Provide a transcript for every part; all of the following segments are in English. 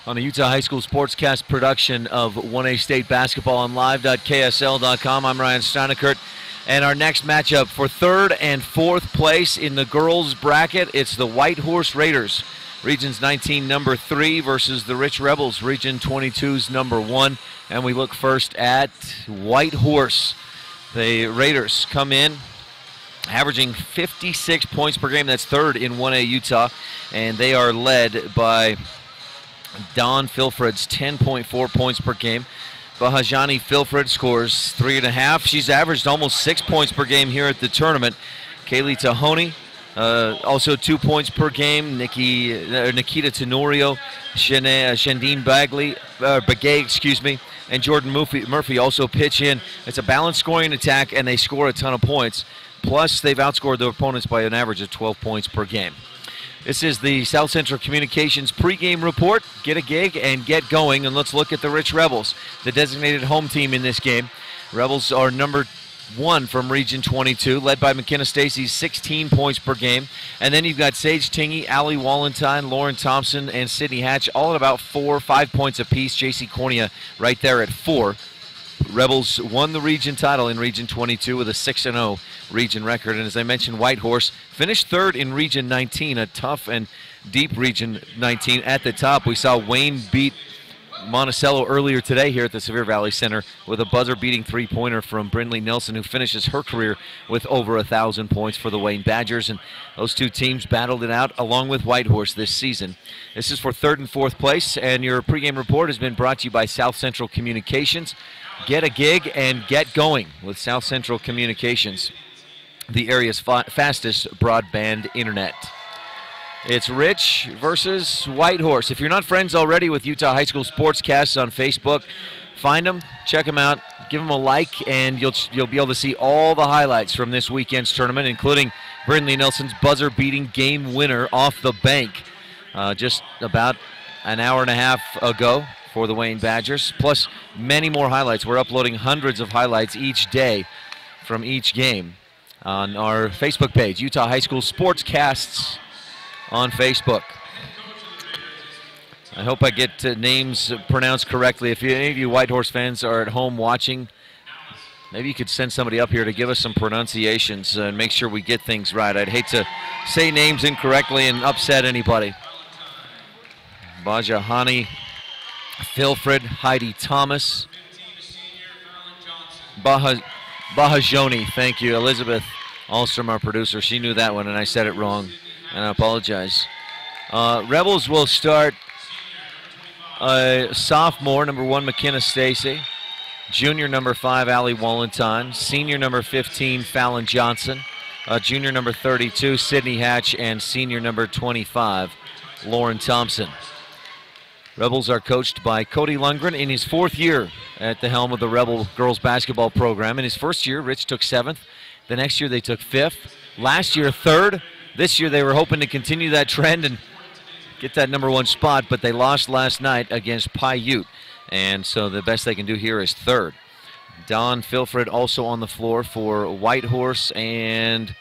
On a Utah High School Sportscast production of 1A State Basketball on live.ksl.com. I'm Ryan Steinekert. And our next matchup for third and fourth place in the girls' bracket, it's the Whitehorse Raiders. Regions 19, number 3 versus the Rich Rebels, Region 22's number 1. And we look first at Whitehorse. The Raiders come in averaging 56 points per game. That's third in 1A Utah. And they are led by Dawn Filfred's 10.4 points per game. Bahajani Filfred scores 3.5. She's averaged almost 6 points per game here at the tournament. Kaylee Tahoney, also 2 points per game. Nikita Tenorio, Shandine Bagay, and Jordan Murphy also pitch in. It's a balanced scoring attack, and they score a ton of points. Plus, they've outscored their opponents by an average of 12 points per game. This is the South Central Communications pregame report. Get a gig and get going, and let's look at the Rich Rebels, the designated home team in this game. Rebels are number 1 from Region 22, led by McKenna Stacy's 16 points per game. And then you've got Sage Tingy, Allie Wallentyne, Lauren Thompson, and Sydney Hatch, all at about 4 or 5 points apiece. JC Cornea right there at 4. Rebels won the region title in Region 22 with a 6-0 region record. And as I mentioned, Whitehorse finished third in Region 19, a tough and deep Region 19. At the top, we saw Wayne beat Monticello earlier today here at the Sevier Valley Center with a buzzer-beating three-pointer from Brindley Nelson, who finishes her career with over 1,000 points for the Wayne Badgers. And those two teams battled it out along with Whitehorse this season. This is for third and fourth place, and your pregame report has been brought to you by South Central Communications. Get a gig and get going with South Central Communications, the area's fastest broadband internet. It's Rich versus Whitehorse. If you're not friends already with Utah High School Sportscasts on Facebook, find them, check them out, give them a like, and you'll be able to see all the highlights from this weekend's tournament, including Brindley Nelson's buzzer-beating game winner off the bank just about an hour and a half ago for the Wayne Badgers, plus many more highlights. We're uploading hundreds of highlights each day from each game on our Facebook page, Utah High School Sportscasts on Facebook. I hope I get names pronounced correctly. If any of you Whitehorse fans are at home watching, maybe you could send somebody up here to give us some pronunciations and make sure we get things right. I'd hate to say names incorrectly and upset anybody. Bajahani Filfred, Heidi Thomas, Bahajoni, thank you. Elizabeth Alstrom, our producer, she knew that one and I said it wrong, and I apologize. Rebels will start sophomore, number 1, McKenna Stacy, junior number 5, Allie Wallentyne, senior number 15, Fallon Johnson, junior number 32, Sydney Hatch, and senior number 25, Lauren Thompson. Rebels are coached by Cody Lundgren in his 4th year at the helm of the Rebel girls basketball program. In his first year, Rich took 7th. The next year, they took 5th. Last year, 3rd. This year, they were hoping to continue that trend and get that number 1 spot, but they lost last night against Paiute. And so the best they can do here is 3rd. Dawn Filfred also on the floor for Whitehorse, and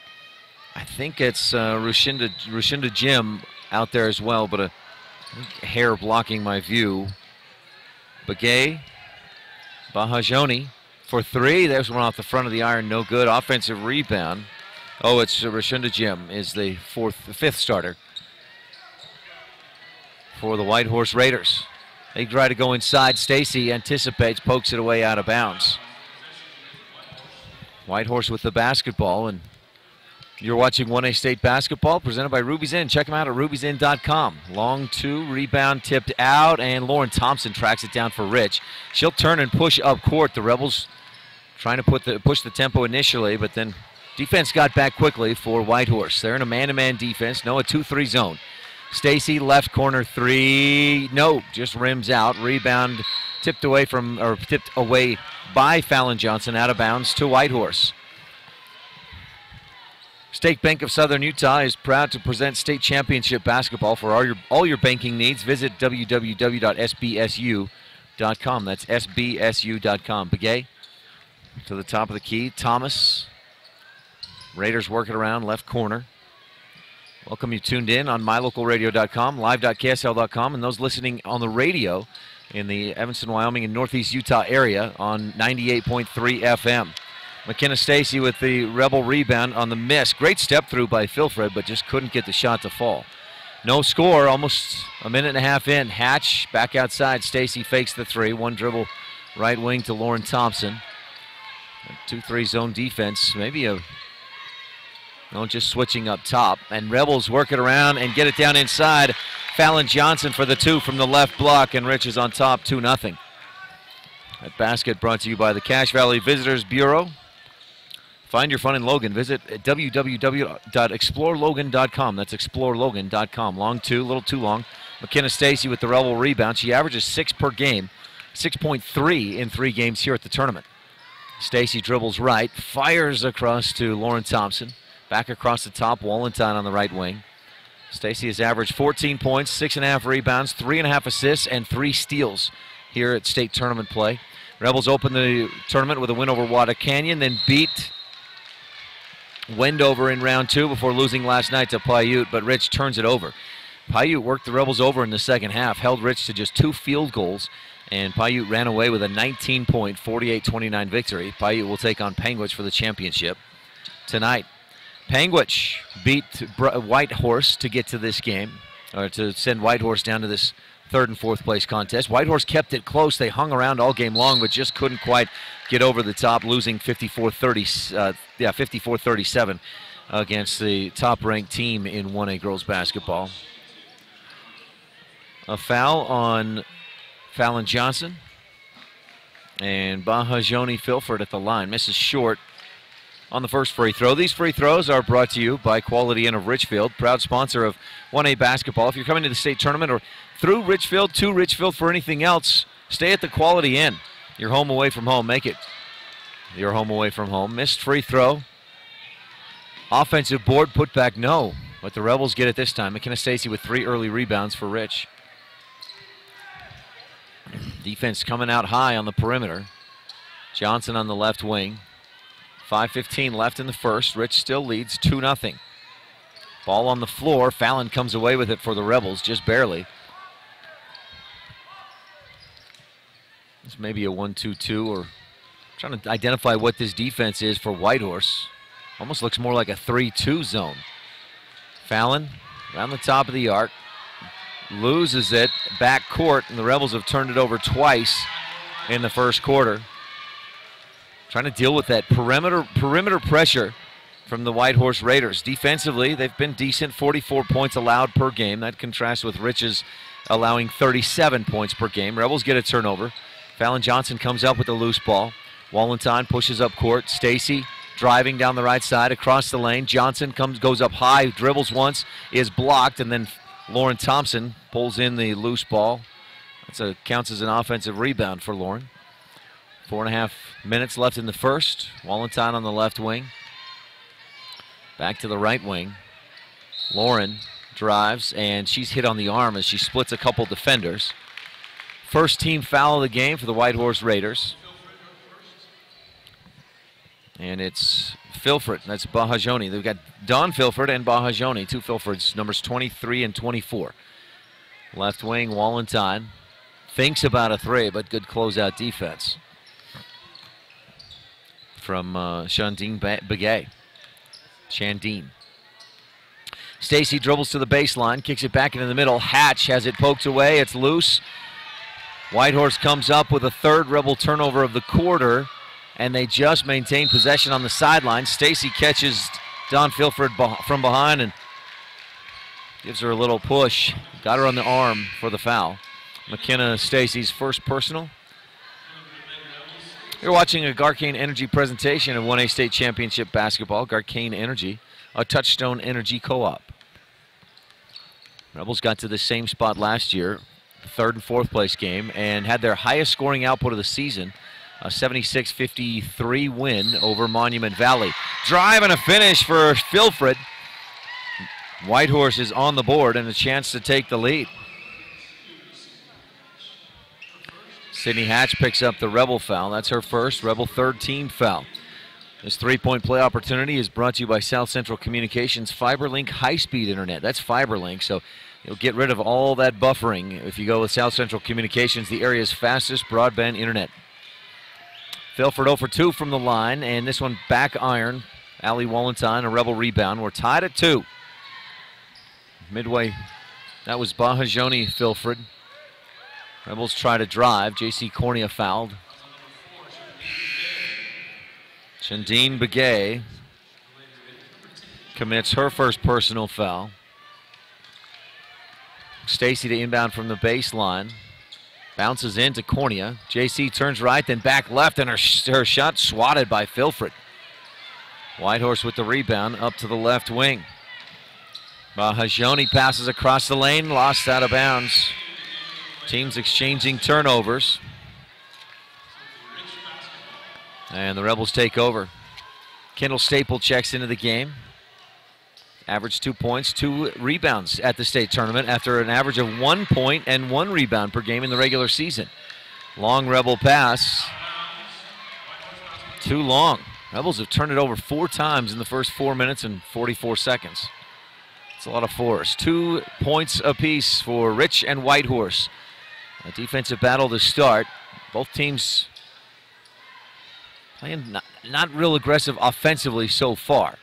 I think it's Rushinda Jim out there as well, but a hair blocking my view. Bagay, Bahajoni for 3. There's one off the front of the iron, no good. Offensive rebound. Oh, it's Rushinda Jim is the 5th starter for the Whitehorse Raiders. They try to go inside. Stacy anticipates, pokes it away out of bounds. Whitehorse with the basketball, and you're watching 1A State Basketball presented by Ruby's Inn. Check them out at ruby'sinn.com. Long 2, rebound tipped out, and Lauren Thompson tracks it down for Rich. She'll turn and push up court. The Rebels trying to push the tempo initially, but then defense got back quickly for Whitehorse. They're in a man-to-man defense. No, a 2-3 zone. Stacy, left corner 3. No, just rims out. Rebound tipped away by Fallon Johnson, out of bounds to Whitehorse. State Bank of Southern Utah is proud to present state championship basketball. For all your banking needs, visit www.sbsu.com. That's sbsu.com. Begay to the top of the key. Thomas. Raiders working around left corner. Welcome you tuned in on mylocalradio.com, live.ksl.com, and those listening on the radio in the Evanston, Wyoming, and Northeast Utah area on 98.3 FM. McKenna Stacy with the Rebel rebound on the miss. Great step through by Filfred, but just couldn't get the shot to fall. No score, almost a minute and a half in. Hatch back outside. Stacy fakes the three. One dribble right wing to Lauren Thompson. 2-3 zone defense. Maybe just switching up top. And Rebels work it around and get it down inside. Fallon Johnson for the two from the left block, and Rich is on top 2-0. That basket brought to you by the Cache Valley Visitors Bureau. Find your fun in Logan. Visit www.explorelogan.com. That's explorelogan.com. Long two, a little too long. McKenna Stacy with the Rebel rebound. She averages 6 per game, 6.3 in 3 games here at the tournament. Stacy dribbles right, fires across to Lauren Thompson. Back across the top, Wallenstein on the right wing. Stacy has averaged 14 points, 6.5 rebounds, 3.5 assists, and 3 steals here at state tournament play. Rebels open the tournament with a win over Wada Canyon, then beat Wendover in round 2 before losing last night to Paiute, but Rich turns it over. Paiute worked the Rebels over in the second half, held Rich to just 2 field goals, and Paiute ran away with a 19-point, 48-29 victory. Paiute will take on Panguitch for the championship tonight. Panguitch beat Whitehorse to get to this game, or to send Whitehorse down to this 3rd and 4th place contest. Whitehorse kept it close. They hung around all game long, but just couldn't quite get over the top, losing 54-37 against the top-ranked team in 1A girls basketball. A foul on Fallon Johnson, and Bahajoni Filford at the line. Misses short on the first free throw. These free throws are brought to you by Quality Inn of Richfield, proud sponsor of 1A basketball. If you're coming to the state tournament or through Richfield to Richfield for anything else, stay at the Quality Inn. Your home away from home. Make it your home away from home. Missed free throw. Offensive board, put back, no. But the Rebels get it this time. McKenna Stacy with 3 early rebounds for Rich. Defense coming out high on the perimeter. Johnson on the left wing. 5:15 left in the first. Rich still leads 2-0. Ball on the floor. Fallon comes away with it for the Rebels, just barely. This may be a 1-2-2, or trying to identify what this defense is for Whitehorse. Almost looks more like a 3-2 zone. Fallon around the top of the arc. Loses it back court, and the Rebels have turned it over twice in the first quarter. Trying to deal with that perimeter pressure from the Whitehorse Raiders. Defensively, they've been decent, 44 points allowed per game. That contrasts with Rich's allowing 37 points per game. Rebels get a turnover. Fallon Johnson comes up with a loose ball. Wallenstein pushes up court. Stacy driving down the right side across the lane. Johnson goes up high, dribbles once, is blocked, and then Lauren Thompson pulls in the loose ball. That counts as an offensive rebound for Lauren. 4.5 minutes left in the first. Wallenstein on the left wing. Back to the right wing. Lauren drives, and she's hit on the arm as she splits a couple defenders. First team foul of the game for the Whitehorse Raiders. And it's Filford. That's Bahajoni. They've got Dawn Filford and Bahajoni, 2 Filfords, numbers 23 and 24. Left wing, Wallenstein. Thinks about a 3, but good closeout defense from Shandine Begay. Shandine. Stacy dribbles to the baseline, kicks it back into the middle. Hatch has it poked away. It's loose. Whitehorse comes up with a 3rd Rebel turnover of the quarter, and they just maintain possession on the sideline. Stacy catches Dawn Filford from behind and gives her a little push. Got her on the arm for the foul. McKenna Stacy's first personal. You're watching a Garcane Energy presentation of 1A State Championship basketball. Garcane Energy, a Touchstone Energy co-op. Rebels got to the same spot last year, the 3rd and 4th place game, and had their highest scoring output of the season, a 76-53 win over Monument Valley. Drive and a finish for Filfred. Whitehorse is on the board and a chance to take the lead. Sydney Hatch picks up the Rebel foul. That's her first, Rebel 3rd team foul. This three-point play opportunity is brought to you by South Central Communications FiberLink high-speed internet. That's FiberLink, so you'll get rid of all that buffering if you go with South Central Communications, the area's fastest broadband internet. Filford 0 for 2 from the line, and this one back iron. Ali Wallenstein, a Rebel rebound. We're tied at 2. Midway, that was Bahajoni Filford. Rebels try to drive. J.C. Cornea fouled. Chandine Begay commits her first personal foul. Stacy to inbound from the baseline. Bounces into Cornea. JC turns right, then back left, and her shot swatted by Filford. Whitehorse with the rebound up to the left wing. Bahajoni passes across the lane, lost out of bounds. Teams exchanging turnovers. And the Rebels take over. Kendall Staple checks into the game. Averaged 2 points, 2 rebounds at the state tournament after an average of 1 point and 1 rebound per game in the regular season. Long Rebel pass. Too long. Rebels have turned it over 4 times in the first 4 minutes and 44 seconds. It's a lot of force. 2 points apiece for Rich and Whitehorse. A defensive battle to start. Both teams playing not real aggressive offensively so far.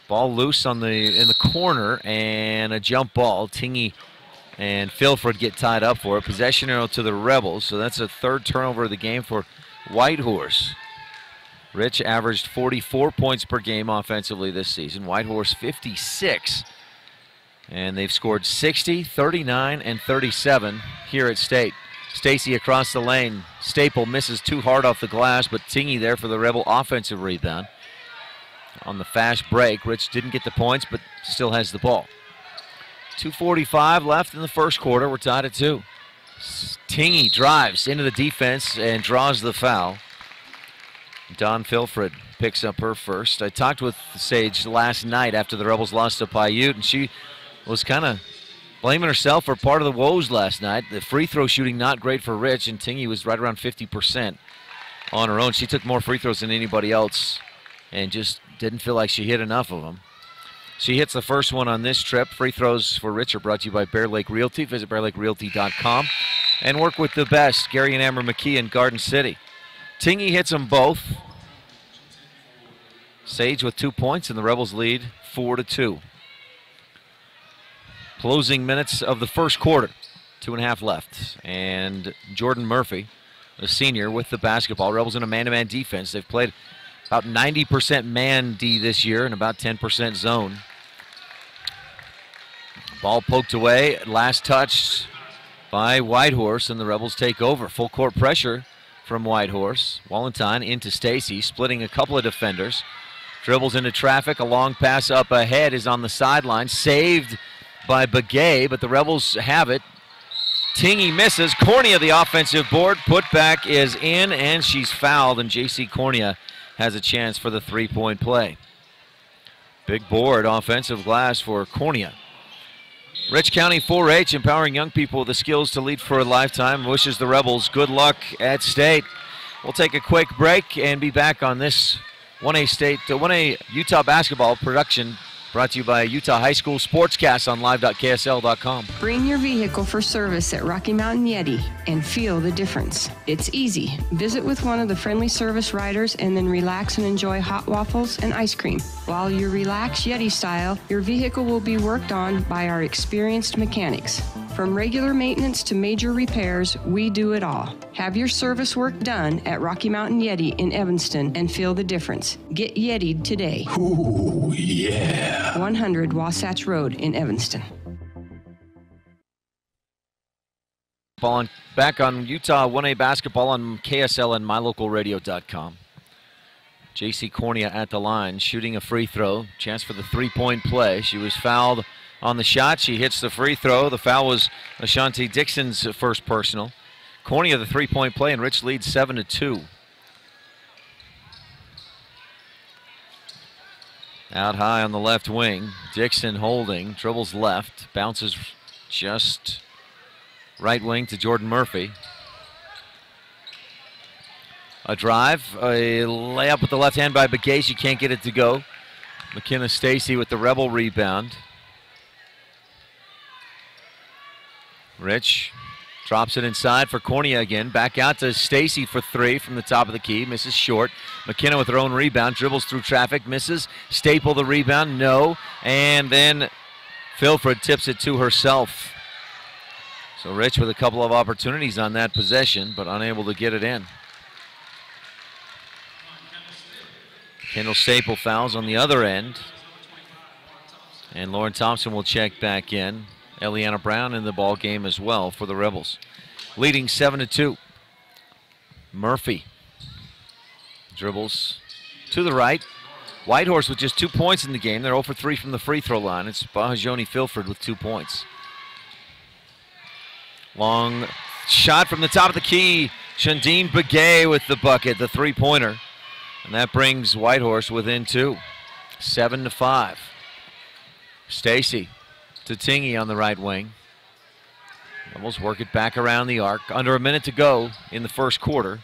Ball loose in the corner, and a jump ball. Tingy and Filford get tied up for it. Possession arrow to the Rebels, so that's a 3rd turnover of the game for Whitehorse. Rich averaged 44 points per game offensively this season. Whitehorse 56. And they've scored 60, 39, and 37 here at State. Stacy across the lane. Staple misses too hard off the glass, but Tingy there for the Rebel offensive rebound. On the fast break, Rich didn't get the points, but still has the ball. 2:45 left in the first quarter. We're tied at 2. Tingy drives into the defense and draws the foul. Dawn Filford picks up her first. I talked with Sage last night after the Rebels lost to Paiute, and she was kind of blaming herself for part of the woes last night. The free throw shooting not great for Rich, and Tingy was right around 50% on her own. She took more free throws than anybody else and just didn't feel like she hit enough of them. She hits the first one on this trip. Free throws for Rich are brought to you by Bear Lake Realty. Visit bearlakerealty.com and work with the best, Gary and Amber McKee in Garden City. Tingy hits them both. Sage with 2 points, and the Rebels lead 4-2. Closing minutes of the first quarter. 2.5 left. And Jordan Murphy, a senior, with the basketball. Rebels in a man-to-man defense. They've played about 90% man D this year and about 10% zone. Ball poked away. Last touch by Whitehorse, and the Rebels take over. Full court pressure from Whitehorse. Wallenstein into Stacy, splitting a couple of defenders. Dribbles into traffic. A long pass up ahead is on the sideline. Saved by Begay, but the Rebels have it. Tingy misses. Cornea, the offensive board. Putback is in, and she's fouled, and J.C. Cornea has a chance for the 3-point play. Big board, offensive glass for Cornea. Rich County 4-H, empowering young people with the skills to lead for a lifetime, wishes the Rebels good luck at State. We'll take a quick break and be back on this 1A Utah basketball production, brought to you by Utah High School Sportscast on live.ksl.com. Bring your vehicle for service at Rocky Mountain Yeti and feel the difference. It's easy. Visit with one of the friendly service riders and then relax and enjoy hot waffles and ice cream. While you relax Yeti style, your vehicle will be worked on by our experienced mechanics. From regular maintenance to major repairs, we do it all. Have your service work done at Rocky Mountain Yeti in Evanston and feel the difference. Get Yeti'd today. Ooh, yeah. 100 Wasatch Road in Evanston. Back on Utah 1A basketball on KSL and mylocalradio.com. J.C. Cornea at the line, shooting a free throw. Chance for the 3-point play. She was fouled on the shot. She hits the free throw. The foul was Ashanti Dixon's first personal. Cornea the 3-point play, and Rich leads 7-2. Out high on the left wing. Dixon holding, dribbles left, bounces just right wing to Jordan Murphy. A drive, a layup with the left hand by Begay. She can't get it to go. McKenna Stacy with the Rebel rebound. Rich drops it inside for Cornea again. Back out to Stacy for three from the top of the key. Misses short. McKenna with her own rebound. Dribbles through traffic. Misses. Staple the rebound. No. And then Filford tips it to herself. So Rich with a couple of opportunities on that possession, but unable to get it in. Kendall Staple fouls on the other end. And Lauren Thompson will check back in. Eliana Brown in the ball game as well for the Rebels. Leading 7-2. Murphy dribbles to the right. Whitehorse with just 2 points in the game. They're 0 for 3 from the free throw line. It's Bahajoni Filford with 2 points. Long shot from the top of the key. Shandine Begay with the bucket, the three-pointer. And that brings Whitehorse within 2. 7-5. Stacy to Tingy on the right wing. Rebels work it back around the arc. Under a minute to go in the first quarter.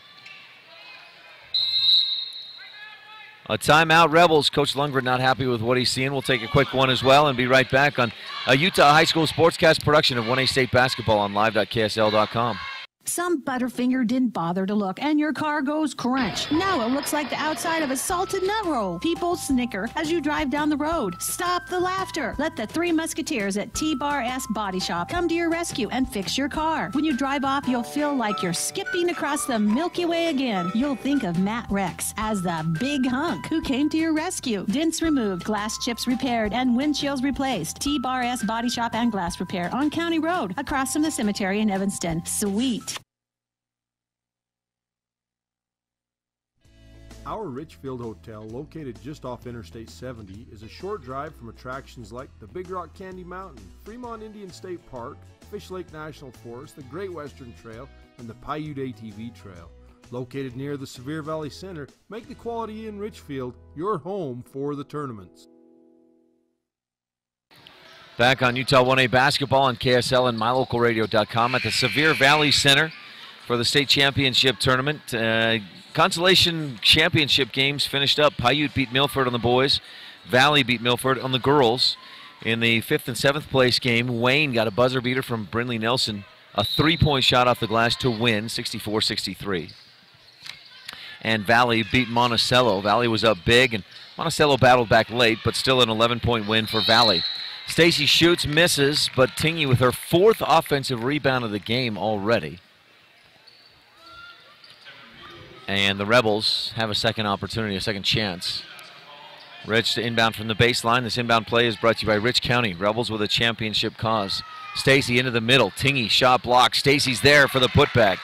A timeout, Rebels. Coach Lundgren not happy with what he's seeing. We'll take a quick one as well and be right back on a Utah High School Sportscast production of 1A State Basketball on live.ksl.com. Some Butterfinger didn't bother to look, and your car goes crunch. Now it looks like the outside of a salted nut roll. People snicker as you drive down the road. Stop the laughter. Let the Three Musketeers at T-Bar S Body Shop come to your rescue and fix your car. When you drive off, you'll feel like you're skipping across the Milky Way again. You'll think of Matt Rex as the big hunk who came to your rescue. Dents removed, glass chips repaired, and windshields replaced. T-Bar S Body Shop and Glass Repair on County Road, across from the cemetery in Evanston. Sweet. Our Richfield Hotel, located just off Interstate 70, is a short drive from attractions like the Big Rock Candy Mountain, Fremont Indian State Park, Fish Lake National Forest, the Great Western Trail, and the Paiute ATV Trail. Located near the Sevier Valley Center, make the Quality Inn Richfield your home for the tournaments. Back on Utah 1A basketball on KSL and MyLocalRadio.com at the Sevier Valley Center for the state championship tournament. Consolation championship games finished up. Paiute beat Milford on the boys. Valley beat Milford on the girls. In the 5th and 7th place game, Wayne got a buzzer beater from Brinley Nelson. A three-point shot off the glass to win, 64-63. And Valley beat Monticello. Valley was up big, and Monticello battled back late, but still an 11-point win for Valley. Stacy shoots, misses, but Tingy with her 4th offensive rebound of the game already. And the Rebels have a second opportunity, a second chance. Rich to inbound from the baseline. This inbound play is brought to you by Rich County. Rebels with a championship cause. Stacy into the middle. Tingy shot block. Stacy's there for the putback.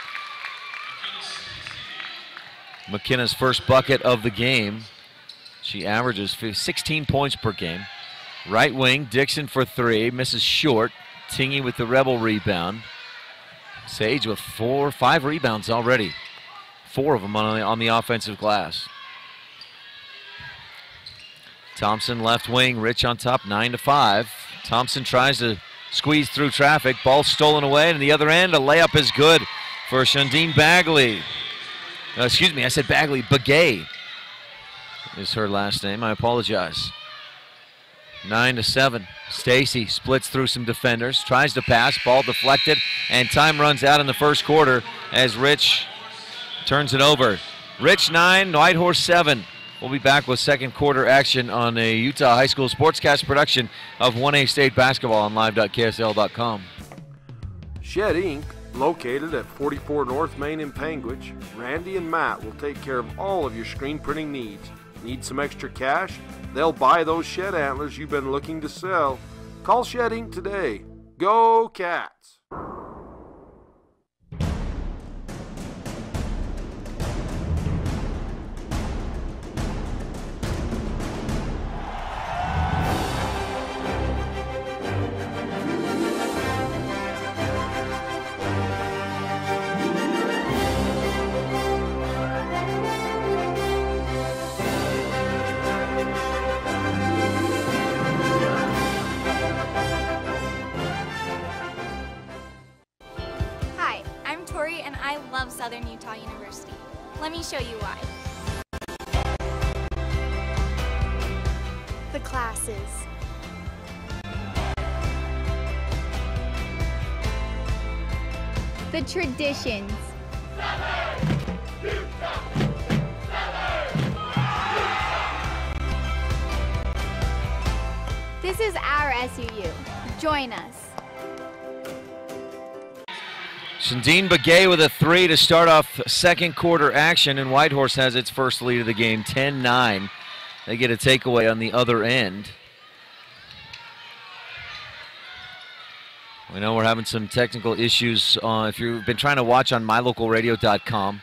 McKenna's first bucket of the game. She averages 16 points per game. Right wing, Dixon for three. Misses short. Tingy with the Rebel rebound. Sage with 5 rebounds already. 4 of them on the offensive glass. Thompson left wing, Rich on top, 9-5. Thompson tries to squeeze through traffic. Ball stolen away, and the other end, a layup is good for Shandine Bagley. Excuse me, I said Bagley. Begay is her last name. I apologize. 9-7. Stacy splits through some defenders, tries to pass, ball deflected, and time runs out in the first quarter as Rich turns it over. Rich 9, Whitehorse 7. We'll be back with second quarter action on a Utah High School Sportscast production of 1A State Basketball on live.ksl.com. Shed Inc., located at 44 North Main in Panguitch, Randy and Matt will take care of all of your screen printing needs. Need some extra cash? They'll buy those shed antlers you've been looking to sell. Call Shed Inc. today. Go Cats! Southern Utah University. Let me show you why. The classes. The traditions. This is our SUU. Join us. Shandine Begay with a 3 to start off second quarter action, and Whitehorse has its first lead of the game, 10-9. They get a takeaway on the other end. We know we're having some technical issues. If you've been trying to watch on mylocalradio.com,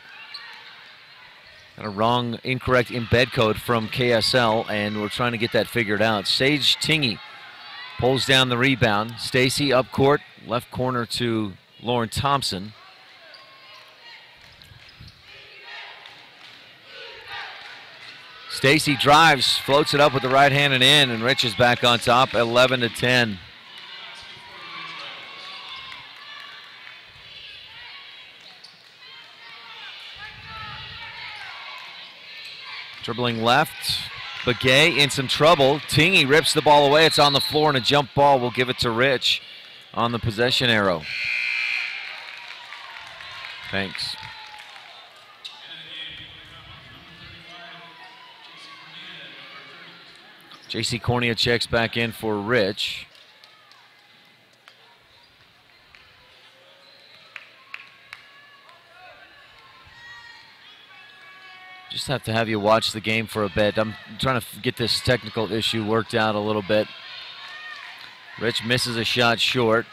got a wrong, incorrect embed code from KSL, and we're trying to get that figured out. Sage Tingy pulls down the rebound. Stacy up court, left corner to Lauren Thompson. Stacy drives, floats it up with the right hand and in, and Rich is back on top, 11-10. Dribbling left, Begay in some trouble. Tingy rips the ball away. It's on the floor, and a jump ball will give it to Rich on the possession arrow. Thanks. J.C. Cornea checks back in for Rich. Just have to have you watch the game for a bit. I'm trying to get this technical issue worked out a little bit. Rich misses a shot short.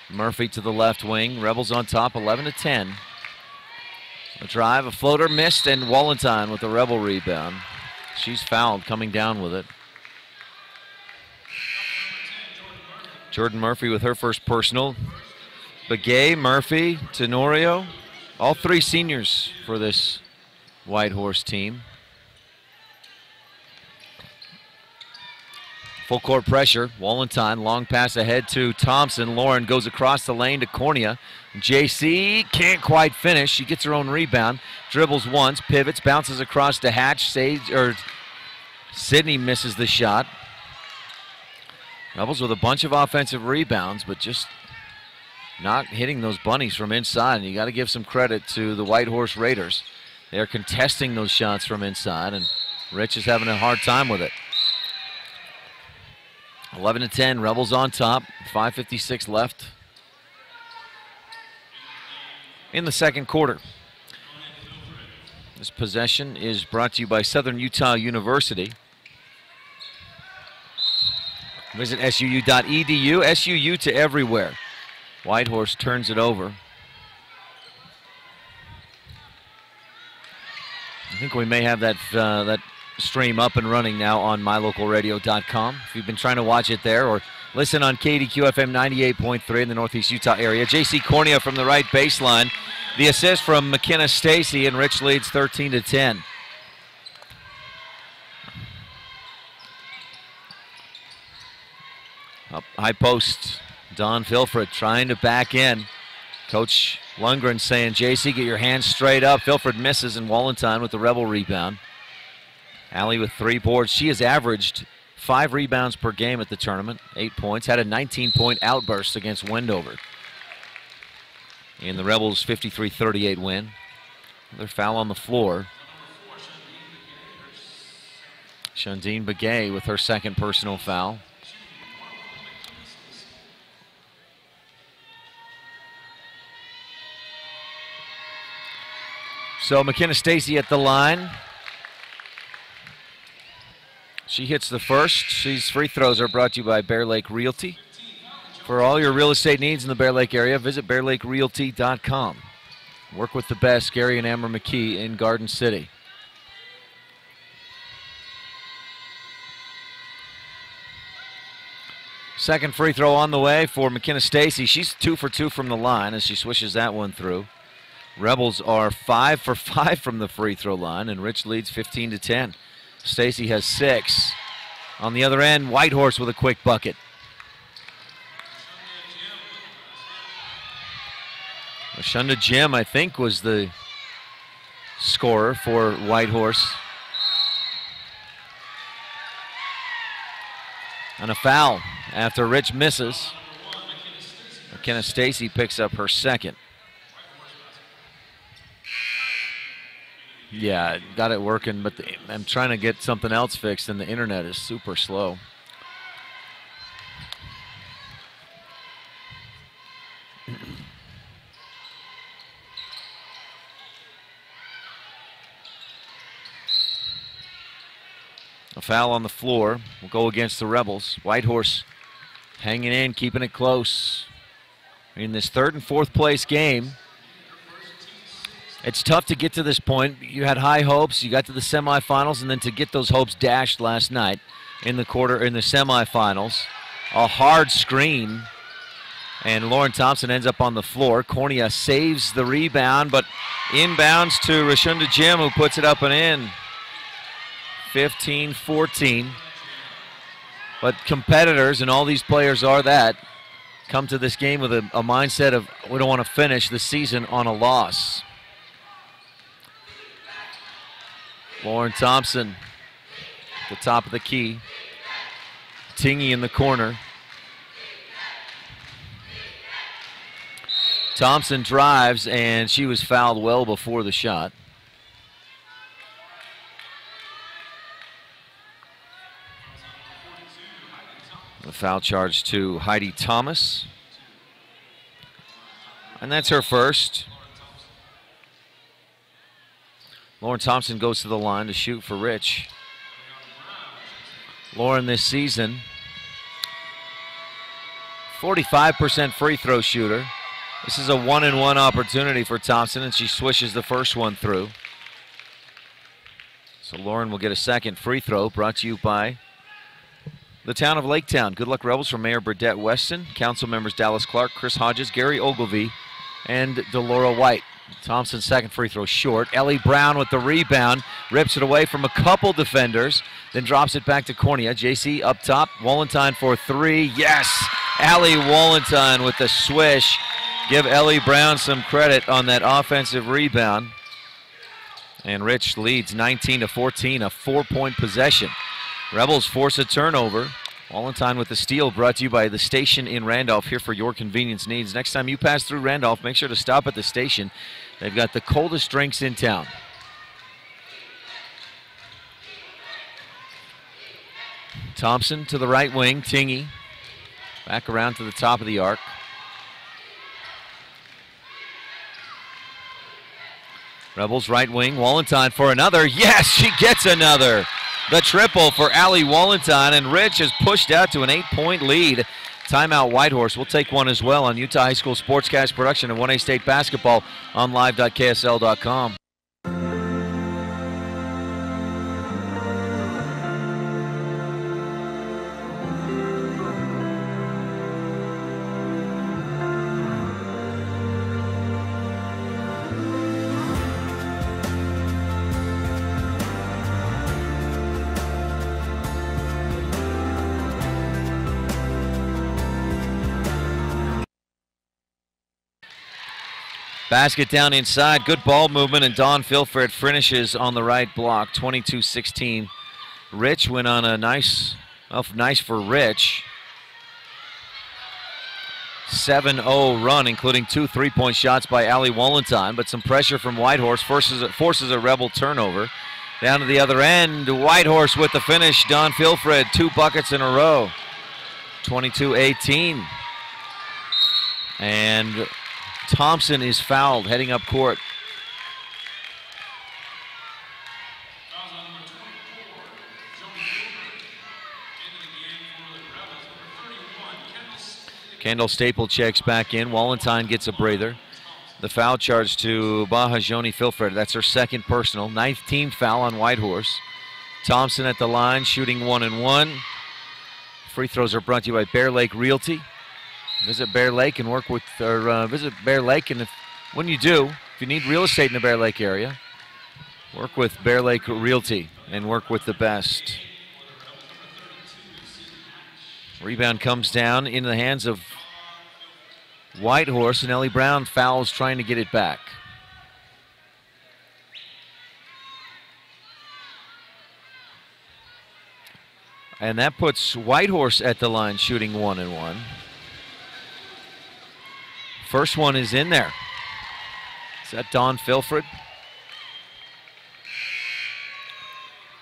Murphy to the left wing. Rebels on top, 11-10. A drive, a floater missed, and Wallenstein with the Rebel rebound. She's fouled, coming down with it. Jordan Murphy with her first personal. Begay, Murphy, Tenorio. All three seniors for this Whitehorse team. Full court pressure. Wallenstein, long pass ahead to Thompson. Lauren goes across the lane to Cornea. JC can't quite finish. She gets her own rebound. Dribbles once, pivots, bounces across to Hatch. Sydney misses the shot. Rebels with a bunch of offensive rebounds, but just not hitting those bunnies from inside. And you got to give some credit to the Whitehorse Raiders. They're contesting those shots from inside, and Rich is having a hard time with it. 11-10, Rebels on top, 5:56 left in the second quarter. This possession is brought to you by Southern Utah University. Visit SUU.edu, SUU to everywhere. Whitehorse turns it over. I think we may have that stream up and running now on mylocalradio.com. If you've been trying to watch it there, or listen on KDQFM 98.3 in the Northeast Utah area. J.C. Cornea from the right baseline. The assist from McKenna Stacy, and Rich leads 13-10. Up high post, Don Filford trying to back in. Coach Lundgren saying, J.C., get your hands straight up. Filford misses, and Wallenstein with the Rebel rebound. Allie with 3 boards. She has averaged 5 rebounds per game at the tournament, 8 points. Had a 19-point outburst against Wendover in the Rebels' 53-38 win. Another foul on the floor. Shandine Begay with her second personal foul. So McKenna Stacy at the line. She hits the first. These free throws are brought to you by Bear Lake Realty. For all your real estate needs in the Bear Lake area, visit bearlakerealty.com. Work with the best, Gary and Amber McKee in Garden City. Second free throw on the way for McKenna Stacy. She's 2 for 2 from the line as she swishes that one through. Rebels are 5 for 5 from the free throw line, and Rich leads 15-10. Stacy has 6. On the other end, Whitehorse with a quick bucket. Rashunda Jim, I think, was the scorer for Whitehorse. And a foul after Rich misses. McKenna Stacy picks up her second. Yeah, got it working, but I'm trying to get something else fixed, and the internet is super slow. A foul on the floor will go against the Rebels. Whitehorse hanging in, keeping it close. In this third and fourth place game, it's tough to get to this point. You had high hopes, you got to the semifinals, and then to get those hopes dashed last night in the semifinals. A hard screen, and Lauren Thompson ends up on the floor. Cornea saves the rebound, but inbounds to Rashunda Jim, who puts it up and in. 15-14. But competitors, and all these players are that, come to this game with a mindset of we don't want to finish the season on a loss. Lauren Thompson at the top of the key. Tingy in the corner. Thompson drives, and she was fouled well before the shot. The foul charge to Heidi Thomas. And that's her first. Lauren Thompson goes to the line to shoot for Rich. Lauren this season, 45% free throw shooter. This is a 1-and-1 opportunity for Thompson, and she swishes the first one through. So Lauren will get a second free throw, brought to you by the town of Laketown. Good luck, Rebels, from Mayor Burdette Weston, council members Dallas Clark, Chris Hodges, Gary Ogilvie, and Delora White. Thompson's second free throw short. Ellie Brown with the rebound, rips it away from a couple defenders, then drops it back to Cornea. JC up top, Walentine for three. Yes, Allie Walentine with the swish. Give Ellie Brown some credit on that offensive rebound. And Rich leads 19-14, a 4-point possession. Rebels force a turnover. Walentine with the steal, brought to you by the station in Randolph, here for your convenience needs. Next time you pass through Randolph, make sure to stop at the station. They've got the coldest drinks in town. Thompson to the right wing, Tingy back around to the top of the arc. Rebels right wing, Walentine for another. Yes, she gets another. The triple for Allie Walentine, and Rich has pushed out to an 8-point lead. Timeout Whitehorse. We'll take one as well on Utah High School Sportscast production of 1A State Basketball on live.ksl.com. Basket down inside, good ball movement, and Dawn Filfred finishes on the right block, 22-16. Rich went on a nice for Rich. 7-0 run, including 2 3-point shots by Allie Walentine, but some pressure from Whitehorse forces a Rebel turnover. Down to the other end, Whitehorse with the finish. Dawn Filfred, 2 buckets in a row, 22-18. And Thompson is fouled heading up court. Kendall Staple checks back in. Walentine gets a breather. The foul charge to Bahajoni Filfred. That's her second personal. 9th team foul on Whitehorse. Thompson at the line, shooting 1-and-1. Free throws are brought to you by Bear Lake Realty. Visit Bear Lake and work with, visit Bear Lake, and when you do, if you need real estate in the Bear Lake area, work with Bear Lake Realty and work with the best. Rebound comes down in the hands of Whitehorse, and Ellie Brown fouls trying to get it back. And that puts Whitehorse at the line shooting 1-1. First one is in there. Is that Dawn Filford?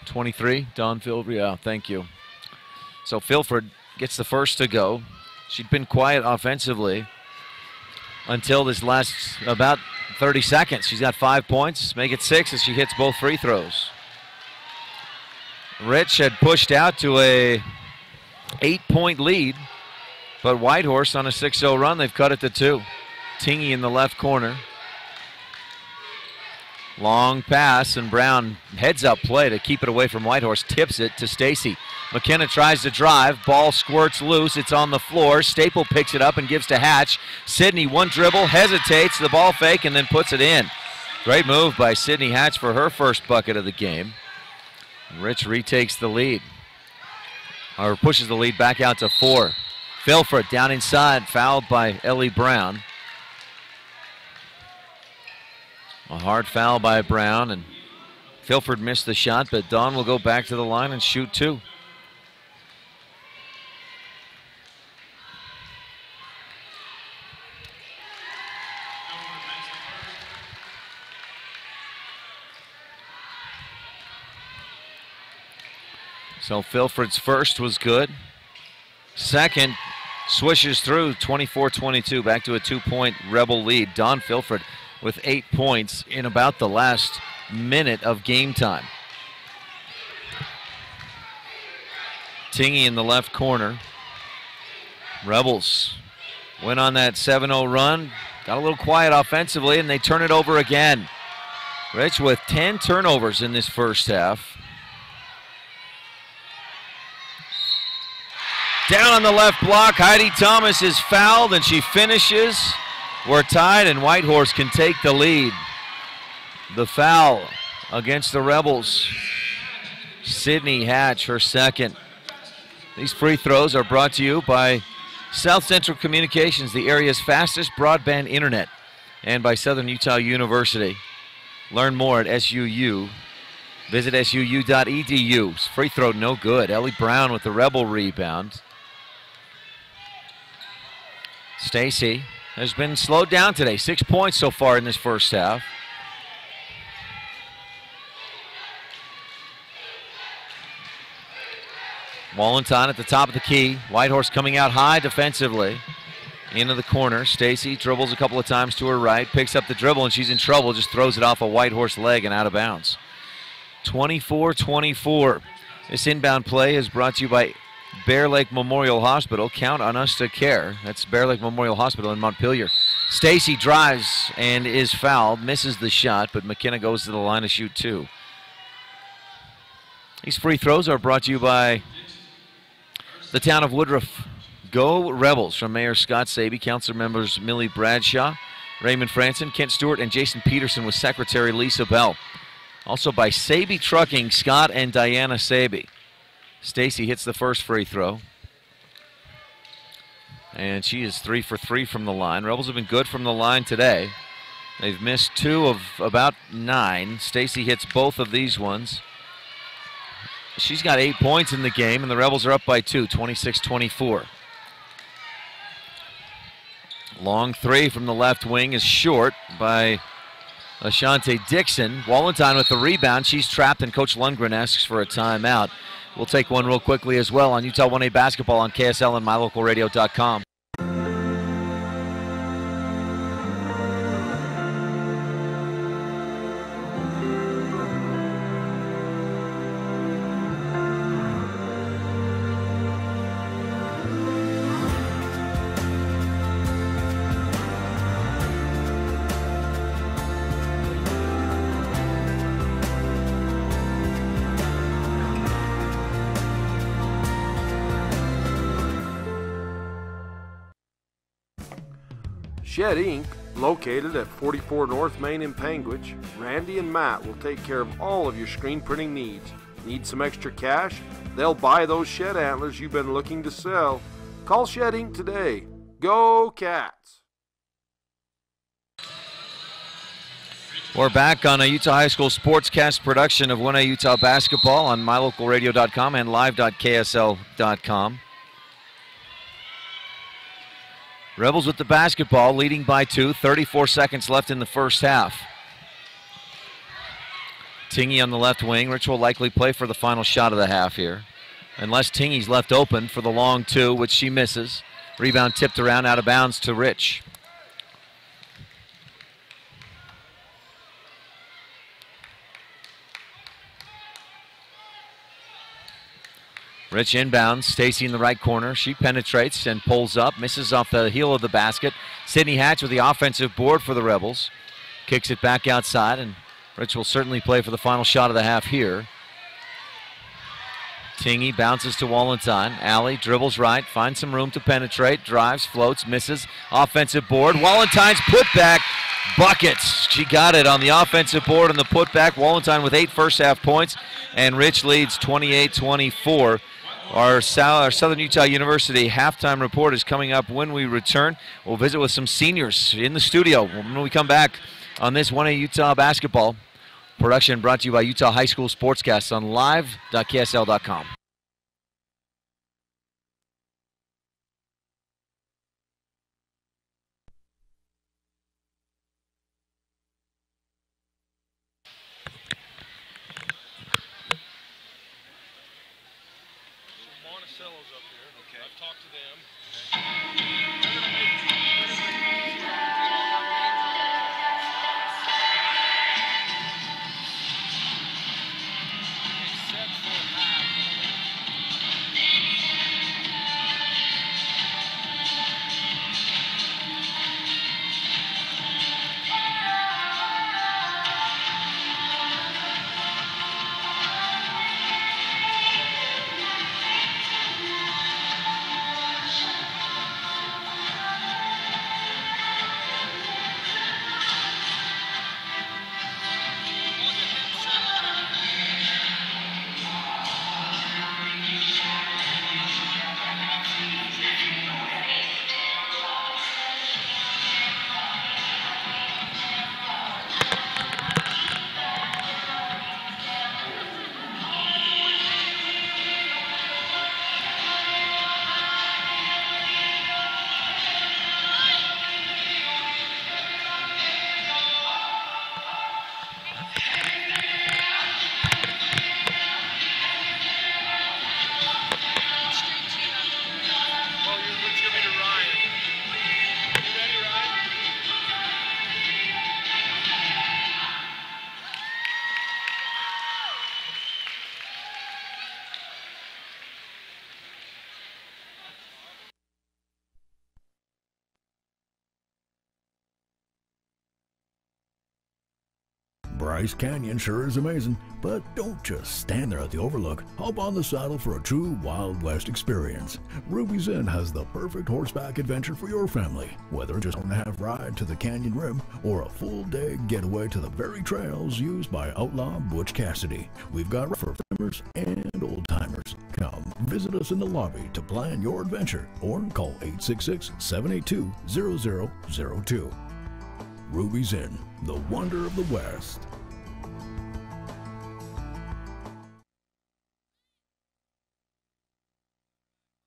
23, Dawn Filford, yeah, thank you. So Filford gets the first to go. She'd been quiet offensively until this last about 30 seconds. She's got 5 points, make it 6 as she hits both free throws. Rich had pushed out to a 8-point lead, but Whitehorse on a 6-0 run, they've cut it to 2. Tingy in the left corner. Long pass, and Brown heads up play to keep it away from Whitehorse, tips it to Stacy. McKenna tries to drive, ball squirts loose, it's on the floor. Staple picks it up and gives to Hatch. Sydney, one dribble, hesitates, the ball fake, and then puts it in. Great move by Sydney Hatch for her first bucket of the game. Rich retakes the lead, or pushes the lead back out to 4. Filford down inside, fouled by Ellie Brown. A hard foul by Brown, and Filford missed the shot, but Dawn will go back to the line and shoot 2. So Filford's first was good. Second swishes through, 24-22, back to a 2-point Rebel lead. Dawn Filford with 8 points in about the last minute of game time. Tingy in the left corner. Rebels went on that 7-0 run, got a little quiet offensively, and they turn it over again. Rich with 10 turnovers in this first half. Down on the left block, Heidi Thomas is fouled, and she finishes. We're tied, and Whitehorse can take the lead. The foul against the Rebels. Sydney Hatch, her second. These free throws are brought to you by South Central Communications, the area's fastest broadband internet, and by Southern Utah University. Learn more at SUU. Visit SUU.edu. Free throw no good. Ellie Brown with the Rebel rebound. Stacy has been slowed down today. 6 points so far in this first half. Wallenton at the top of the key. Whitehorse coming out high defensively. Into the corner. Stacy dribbles a couple of times to her right. Picks up the dribble, and she's in trouble. Just throws it off a Whitehorse leg and out of bounds. 24-24. This inbound play is brought to you by Bear Lake Memorial Hospital. Count on us to care. That's Bear Lake Memorial Hospital in Montpelier. Stacy drives and is fouled. Misses the shot, but McKenna goes to the line to shoot 2. These free throws are brought to you by the town of Woodruff. Go Rebels from Mayor Scott Saby, council members Millie Bradshaw, Raymond Franson, Kent Stewart, and Jason Peterson with Secretary Lisa Bell. Also by Saby Trucking, Scott and Diana Saby. Stacy hits the first free throw. And she is 3 for 3 from the line. Rebels have been good from the line today. They've missed 2 of about 9. Stacy hits both of these ones. She's got 8 points in the game, and the Rebels are up by 2, 26-24. Long 3 from the left wing is short by Ashante Dixon. Wallenton with the rebound. She's trapped, and Coach Lundgren asks for a timeout. We'll take one real quickly as well on Utah 1A basketball on KSL and mylocalradio.com. Shed Inc., located at 44 North Main in Panguitch, Randy and Matt will take care of all of your screen printing needs. Need some extra cash? They'll buy those shed antlers you've been looking to sell. Call Shed Inc. today. Go Cats! We're back on a Utah High School Sportscast production of 1A Utah Basketball on mylocalradio.com and live.ksl.com. Rebels with the basketball, leading by 2, 34 seconds left in the first half. Tingy on the left wing. Rich will likely play for the final shot of the half here, unless Tingy's left open for the long 2, which she misses. Rebound tipped around out of bounds to Rich. Rich inbounds, Stacy in the right corner. She penetrates and pulls up, misses off the heel of the basket. Sydney Hatch with the offensive board for the Rebels. Kicks it back outside, and Rich will certainly play for the final shot of the half here. Tingy bounces to Wallenstein. Alley dribbles right, finds some room to penetrate, drives, floats, misses. Offensive board. Wallenstein's putback buckets. She got it on the offensive board and the putback. Wallenstein with 8 first half points, and Rich leads 28-24. Our Southern Utah University halftime report is coming up when we return. We'll visit with some seniors in the studio when we come back on this 1A Utah basketball production, brought to you by Utah High School Sportscasts on live.ksl.com. Bryce Canyon sure is amazing, but don't just stand there at the overlook. Hop on the saddle for a true Wild West experience. Ruby's Inn has the perfect horseback adventure for your family. Whether just a half ride to the canyon rim or a full day getaway to the very trails used by outlaw Butch Cassidy, we've got for famers and old timers. Come visit us in the lobby to plan your adventure or call 866-782-0002. Ruby's Inn, the wonder of the West.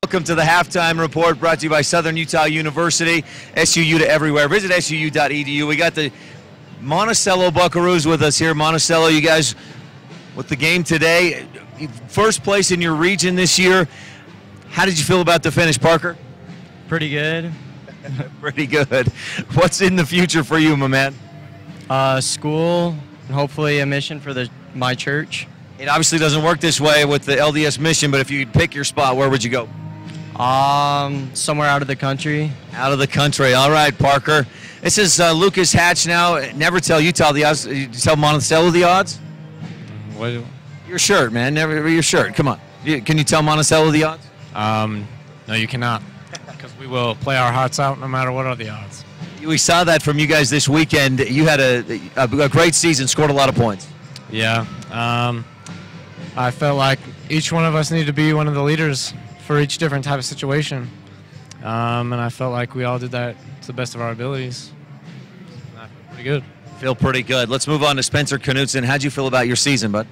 Welcome to the halftime report, brought to you by Southern Utah University, SUU to everywhere. Visit SUU.edu. We got the Monticello Buckaroos with us here. Monticello, you guys with the game today. First place in your region this year. How did you feel about the finish, Parker? Pretty good. Pretty good. What's in the future for you, my man? School, and hopefully a mission for my church. It obviously doesn't work this way with the LDS mission, but if you could pick your spot, where would you go? Somewhere out of the country. Out of the country. All right, Parker. This is Lucas Hatch now. Never tell Utah the odds. You tell Monticello the odds? What? Your shirt, man. Never your shirt. Come on. Can you tell Monticello the odds? No, you cannot. Because we will play our hearts out no matter what are the odds. We saw that from you guys this weekend. You had a great season, scored a lot of points. Yeah. I felt like each one of us needed to be one of the leaders for each different type of situation. And I felt like we all did that to the best of our abilities. Pretty good. Feel pretty good. Let's move on to Spencer Knutson. How'd you feel about your season, bud?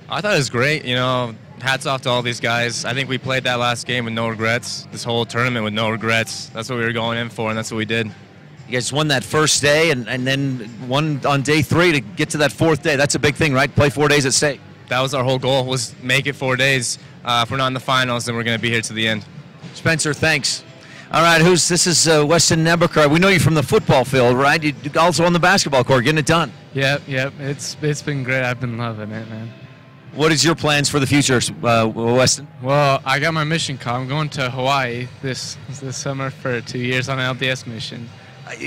I thought it was great. You know, hats off to all these guys. I think we played that last game with no regrets. This whole tournament with no regrets. That's what we were going in for, and that's what we did. You guys won that first day and then won on day 3 to get to that 4th day. That's a big thing, right? Play 4 days at state. That was our whole goal, was make it 4 days. If we're not in the finals, then we're going to be here to the end. Spencer, thanks. All right, this is Weston Nebuchar. We know you from the football field, right? You also on the basketball court, getting it done. Yep. It's been great. I've been loving it, man. What is your plans for the future, Weston? Well, I got my mission call. I'm going to Hawaii this summer for 2 years on an LDS mission.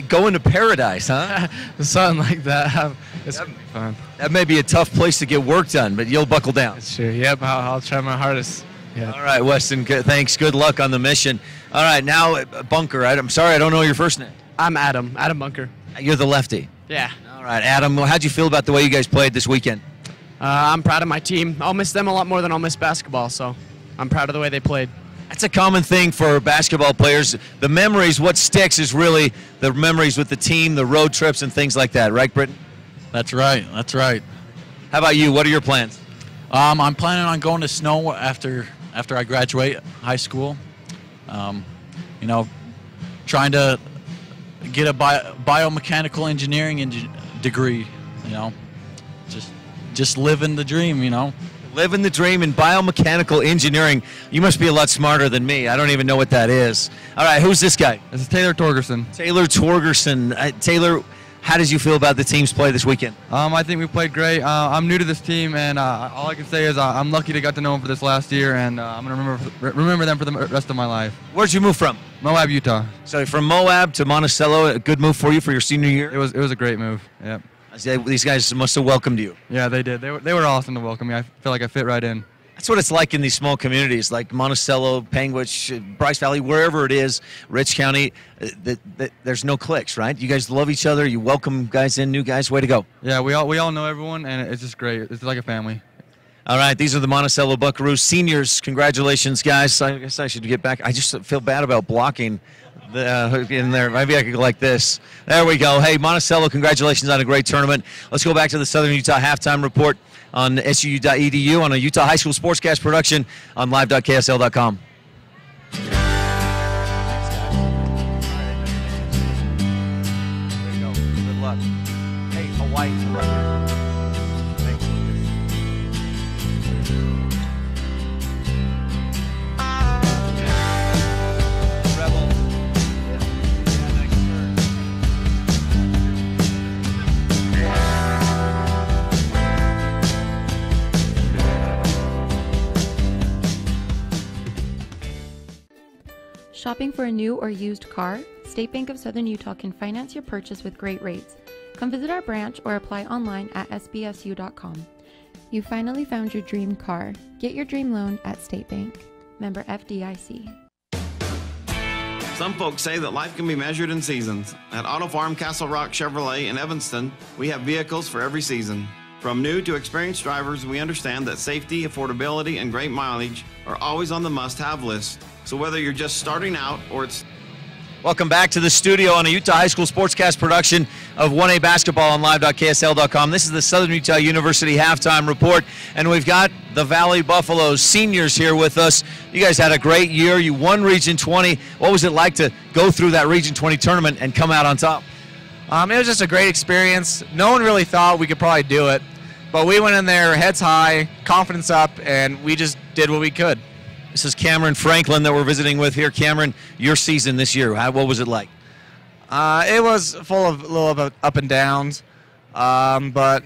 Going to paradise, huh? Something like that. It's going to be fun. That may be a tough place to get work done, but you'll buckle down. Sure. Yep. I'll try my hardest. Yeah. All right, Weston, thanks. Good luck on the mission. All right, now, Bunker. I'm sorry, I don't know your first name. I'm Adam Bunker. You're the lefty. Yeah. All right, Adam, how'd you feel about the way you guys played this weekend? I'm proud of my team. I'll miss them a lot more than I'll miss basketball, so I'm proud of the way they played. That's a common thing for basketball players. The memories, what sticks is really the memories with the team, the road trips and things like that, right, Britton? That's right. How about you? What are your plans? I'm planning on going to Snow after I graduate high school. You know, trying to get a biomechanical engineering degree, you know. Just living the dream, you know. Living the dream in biomechanical engineering. You must be a lot smarter than me. I don't even know what that is. All right, who's this guy? This is Taylor Torgerson. Taylor Torgerson. Taylor, how did you feel about the team's play this weekend? I think we played great. I'm new to this team, and all I can say is I'm lucky to get to know them for this last year, and I'm going to remember them for the rest of my life. Where'd you move from? Moab, Utah. So from Moab to Monticello, a good move for you for your senior year? It was a great move, yep. These guys must have welcomed you. Yeah, they did. They were awesome to welcome me. I feel like I fit right in. That's what it's like in these small communities like Monticello, Panguitch, Bryce Valley, wherever it is, Rich County. There's no cliques, right? You guys love each other. You welcome guys in, new guys. Way to go. Yeah, we all know everyone, and it's just great. It's like a family. All right, these are the Monticello Buckaroos seniors. Congratulations, guys. I guess I should get back. I just feel bad about blocking in there. Maybe I could go like this. There we go. Hey, Monticello, congratulations on a great tournament. Let's go back to the Southern Utah halftime report on SUU.edu on a Utah High School Sportscast production on live.ksl.com. There you go. Good luck. Hey, Hawaii's right here. Thanks, Lucas. Rebel. Shopping for a new or used car? State Bank of Southern Utah can finance your purchase with great rates. Come visit our branch or apply online at sbsu.com. You finally found your dream car. Get your dream loan at State Bank. Member FDIC. Some folks say that life can be measured in seasons. At Auto Farm Castle Rock Chevrolet in Evanston, we have vehicles for every season. From new to experienced drivers, we understand that safety, affordability, and great mileage are always on the must-have list. So whether you're just starting out or it's... Welcome back to the studio on a Utah High School Sportscast production of 1A Basketball on live.ksl.com. This is the Southern Utah University halftime report, and we've got the Valley Buffaloes seniors here with us. You guys had a great year. You won Region 20. What was it like to go through that Region 20 tournament and come out on top? It was just a great experience. No one really thought we could probably do it, but we went in there heads high, confidence up, and we just did what we could. This is Cameron Franklin that we're visiting with here. Cameron, your season this year, what was it like? It was full of a little bit up and downs, but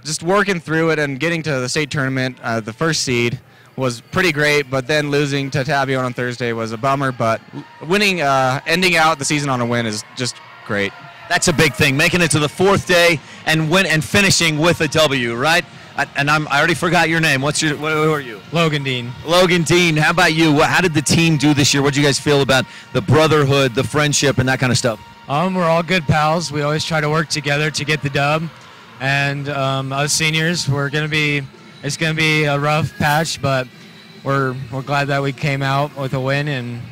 just working through it and getting to the state tournament, the first seed was pretty great, but then losing to Tavion on Thursday was a bummer, but winning, ending out the season on a win is just great. That's a big thing, making it to the fourth day and finishing with a W, right? I already forgot your name. Who are you? Logan Dean. Logan Dean. How about you? How did the team do this year? What did you guys feel about the brotherhood, the friendship, and that kind of stuff? We're all good pals. We always try to work together to get the dub. And us seniors, it's gonna be a rough patch, but we're glad that we came out with a win and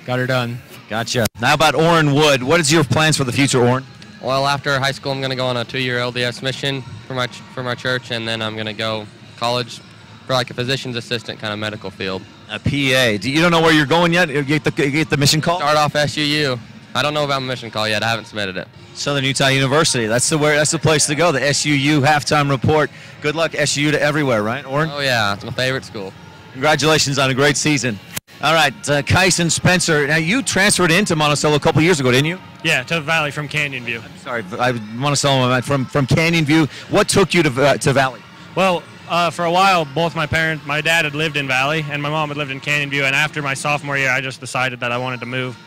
got her done. Gotcha. Now about Orrin Wood. What is your plans for the future, Orrin? Well, after high school, I'm going to go on a 2-year LDS mission for my church, and then I'm going to go college for like a physician's assistant kind of medical field. A PA. You don't know where you're going yet? You get the mission call? Start off SUU. I don't know about my mission call yet. I haven't submitted it. Southern Utah University. That's the place to go. The SUU halftime report. Good luck, SUU, to everywhere, right, Oren? Oh yeah, it's my favorite school. Congratulations on a great season. All right, Kyson Spencer. Now you transferred into Monticello a couple years ago, didn't you? Yeah, to Valley from Canyon View. I'm sorry, Monticello from Canyon View. What took you to Valley? Well, for a while, both my dad had lived in Valley, and my mom had lived in Canyon View. And after my sophomore year, I just decided that I wanted to move.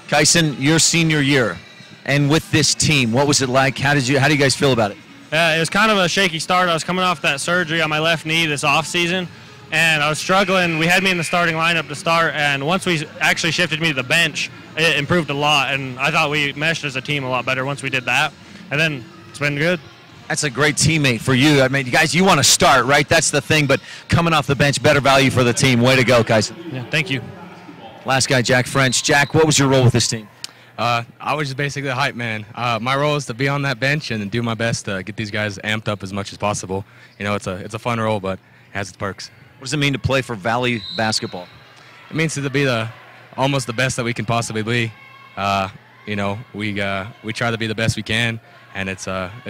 Kyson, your senior year, and with this team, what was it like? How do you guys feel about it? It was kind of a shaky start. I was coming off that surgery on my left knee this off season, and I was struggling. We had me in the starting lineup to start, and once we actually shifted me to the bench, it improved a lot, and I thought we meshed as a team a lot better once we did that, and then it's been good. That's a great teammate for you. I mean, you guys, you want to start, right? That's the thing, but coming off the bench, better value for the team. Way to go, Kyson. Yeah, thank you. Last guy, Jack French. Jack, what was your role with this team? I was just basically the hype man. My role is to be on that bench and do my best to get these guys amped up as much as possible. You know, it's a fun role, but it has its perks. What does it mean to play for Valley basketball? It means to be almost the best that we can possibly be. You know, we try to be the best we can, and it's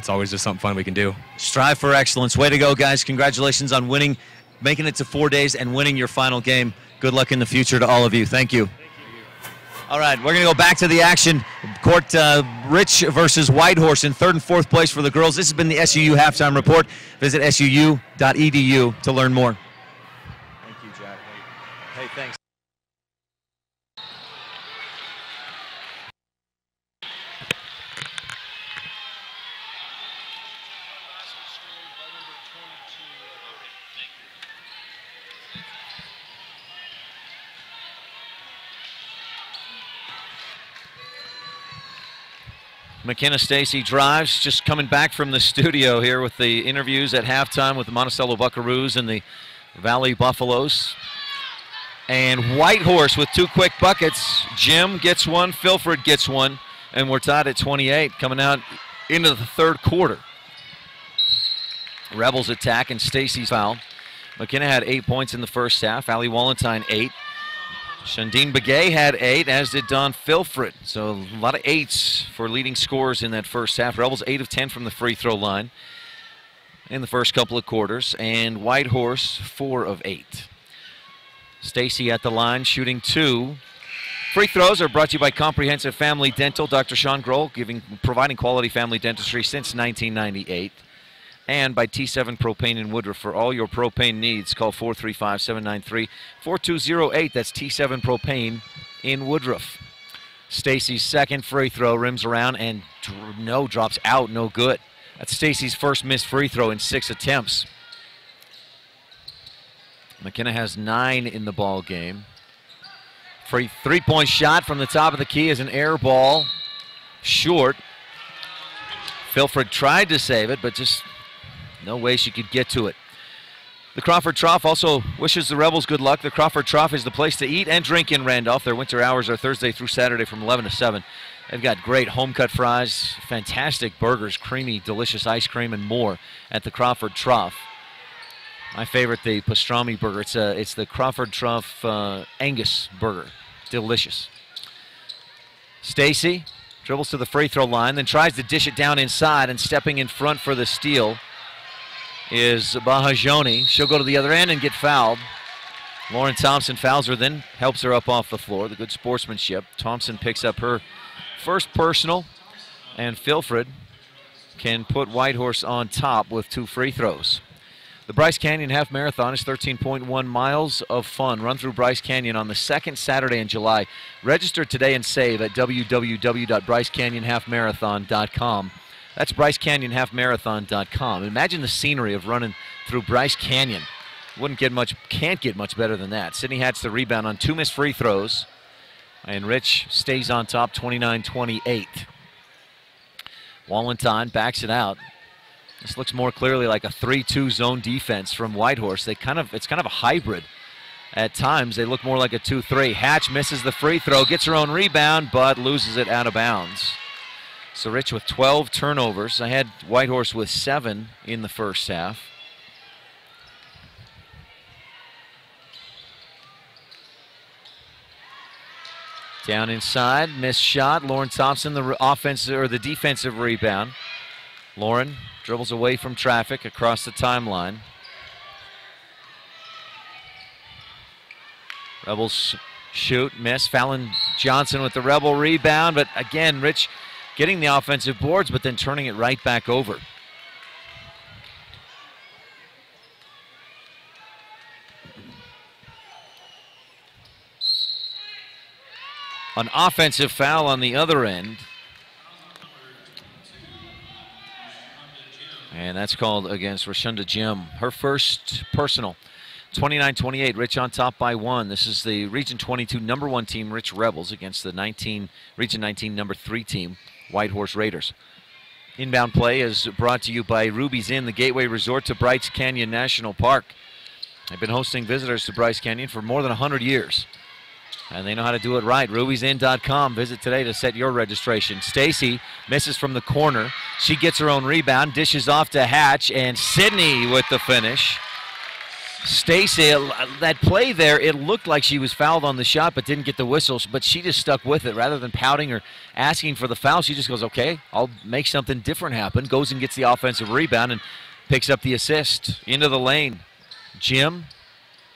always just something fun we can do. Strive for excellence. Way to go, guys. Congratulations on winning, making it to 4 days and winning your final game. Good luck in the future to all of you. Thank you. All right, we're going to go back to the action. Court Rich versus Whitehorse in 3rd and 4th place for the girls. This has been the SUU Halftime Report. Visit suu.edu to learn more. Thank you, Jack. Hey, thanks. McKenna Stacy drives, just coming back from the studio here with the interviews at halftime with the Monticello Buckaroos and the Valley Buffaloes. And Whitehorse with 2 quick buckets. Jim gets one, Filford gets one, and we're tied at 28 coming out into the 3rd quarter. Rebels attack and Stacy's foul. McKenna had 8 points in the first half. Allie Wallenstein 8. Shandine Begay had 8, as did Don Filfred. So a lot of 8s for leading scorers in that first half. Rebels 8 of 10 from the free throw line in the first couple of quarters. And Whitehorse 4 of 8. Stacy at the line shooting 2. Free throws are brought to you by Comprehensive Family Dental. Dr. Sean Grohl providing quality family dentistry since 1998. And by T7 Propane in Woodruff. For all your propane needs, call 435-793-4208. That's T7 Propane in Woodruff. Stacy's second free throw rims around and drops out, no good. That's Stacy's first missed free throw in 6 attempts. McKenna has 9 in the ball game. Free 3-point shot from the top of the key is an air ball. Short. Filford tried to save it, but just no way she could get to it. The Crawford Trough also wishes the Rebels good luck. The Crawford Trough is the place to eat and drink in Randolph. Their winter hours are Thursday through Saturday from 11 to 7. They've got great home-cut fries, fantastic burgers, creamy, delicious ice cream, and more at the Crawford Trough. My favorite, the pastrami burger. It's the Crawford Trough Angus burger. Delicious. Stacy dribbles to the free throw line, then tries to dish it down inside, and stepping in front for the steal is Bahajoni. She'll go to the other end and get fouled. Lauren Thompson fouls her, then helps her up off the floor. The good sportsmanship. Thompson picks up her first personal, and Filfred can put Whitehorse on top with 2 free throws. The Bryce Canyon Half Marathon is 13.1 miles of fun. Run through Bryce Canyon on the 2nd Saturday in July. Register today and save at www.brycecanyonhalfmarathon.com. That's BryceCanyonHalfMarathon.com. Imagine the scenery of running through Bryce Canyon. Can't get much better than that. Sydney Hatch the rebound on 2 missed free throws. And Rich stays on top, 29-28. Wallenstein backs it out. This looks more clearly like a 3-2 zone defense from Whitehorse. It's kind of a hybrid. At times, they look more like a 2-3. Hatch misses the free throw, gets her own rebound, but loses it out of bounds. So Rich with 12 turnovers. I had Whitehorse with 7 in the first half. Down inside, missed shot. Lauren Thompson, the offensive or the defensive rebound. Lauren dribbles away from traffic across the timeline. Rebels shoot, miss. Fallon Johnson with the Rebel rebound, but again, Rich getting the offensive boards, but then turning it right back over. An offensive foul on the other end. And that's called against Rashunda Jim. Her first personal. 29-28, Rich on top by 1. This is the Region 22 #1 team, Rich Rebels, against the Region 19 #3 team, Whitehorse Raiders. Inbound play is brought to you by Ruby's Inn, the gateway resort to Bryce Canyon National Park. They've been hosting visitors to Bryce Canyon for more than 100 years. And they know how to do it right. Ruby'sInn.com. Visit today to set your registration. Stacy misses from the corner. She gets her own rebound, dishes off to Hatch, and Sydney with the finish. Stacy, that play there, it looked like she was fouled on the shot but didn't get the whistle, but she just stuck with it. Rather than pouting or asking for the foul, she just goes, okay, I'll make something different happen. Goes and gets the offensive rebound and picks up the assist. Into the lane. Jim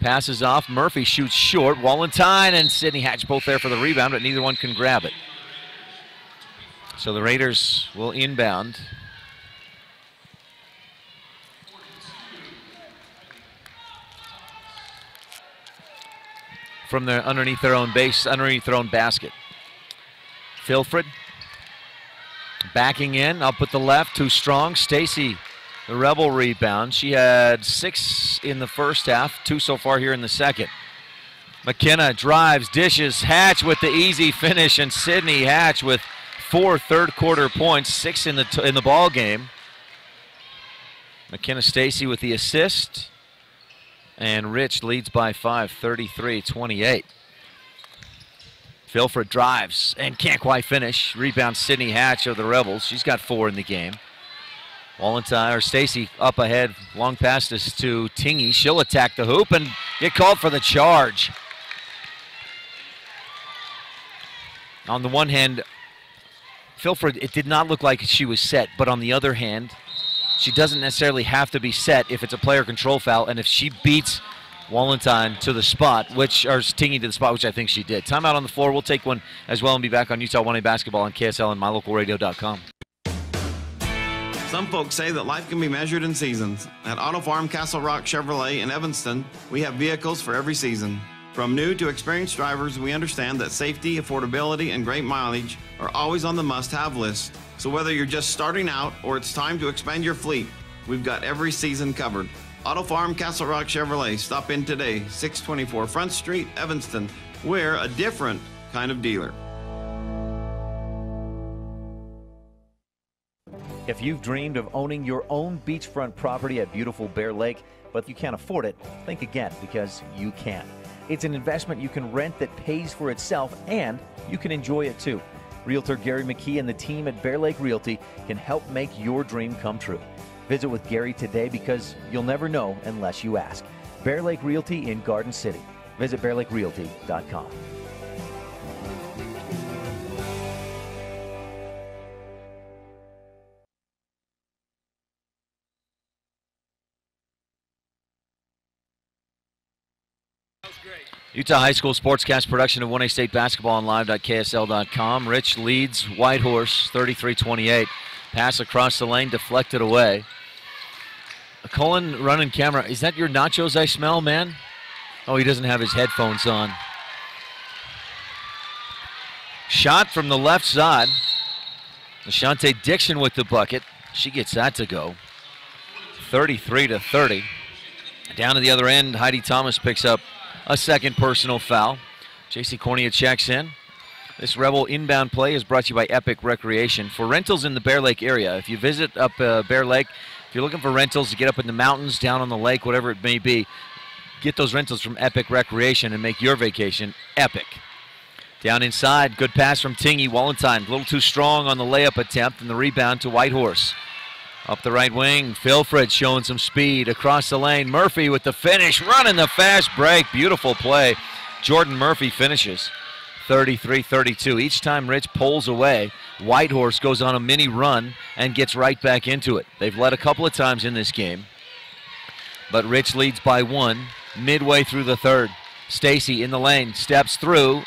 passes off. Murphy shoots short. Walentine and Sydney Hatch both there for the rebound, but neither one can grab it. So the Raiders will inbound. From their underneath their own base, underneath their own basket. Filfred backing in, up with the left, too strong. Stacy, the Rebel rebound. She had 6 in the first half, 2 so far here in the second. McKenna drives, dishes, Hatch with the easy finish, and Sydney Hatch with 4 third-quarter points, 6 in the ball game. McKenna Stacy with the assist. And Rich leads by 5, 33-28. Filfred drives and can't quite finish. Rebound Sydney Hatch of the Rebels. She's got 4 in the game. Walentine, or Stacy up ahead. Long pass this to Tingy. She'll attack the hoop and get called for the charge. On the one hand, Filfred, it did not look like she was set, but on the other hand, she doesn't necessarily have to be set if it's a player control foul, and if she beats Walentine to the spot, or Tingy to the spot, which I think she did. Timeout on the floor. We'll take one as well and be back on Utah 1A basketball on KSL and mylocalradio.com. Some folks say that life can be measured in seasons. At Auto Farm Castle Rock Chevrolet in Evanston, we have vehicles for every season. From new to experienced drivers, we understand that safety, affordability, and great mileage are always on the must-have list. So whether you're just starting out or it's time to expand your fleet, we've got every season covered. Auto Farm Castle Rock Chevrolet. Stop in today, 624 Front Street, Evanston. We're a different kind of dealer. If you've dreamed of owning your own beachfront property at beautiful Bear Lake, but you can't afford it, think again, because you can. It's an investment you can rent that pays for itself, and you can enjoy it too. Realtor Gary McKee and the team at Bear Lake Realty can help make your dream come true. Visit with Gary today, because you'll never know unless you ask. Bear Lake Realty in Garden City. Visit bearlakerealty.com. Utah High School Sportscast production of 1A State Basketball on live.ksl.com. Rich leads Whitehorse 33-28. Pass across the lane, deflected away. Cullen running camera. Is that your nachos I smell, man? Oh, he doesn't have his headphones on. Shot from the left side. Ashante Dixon with the bucket. She gets that to go. 33-30. Down to the other end, Heidi Thomas picks up a second personal foul. J.C. Cornea checks in. This Rebel inbound play is brought to you by Epic Recreation. For rentals in the Bear Lake area, if you visit up Bear Lake, if you're looking for rentals to get up in the mountains, down on the lake, whatever it may be, get those rentals from Epic Recreation and make your vacation epic. Down inside, good pass from Tingy. Wallenstein a little too strong on the layup attempt, and the rebound to Whitehorse. Up the right wing, Filfred showing some speed across the lane. Murphy with the finish, running the fast break. Beautiful play. Jordan Murphy finishes 33-32. Each time Rich pulls away, Whitehorse goes on a mini run and gets right back into it. They've led a couple of times in this game, but Rich leads by 1 midway through the third. Stacy in the lane, steps through,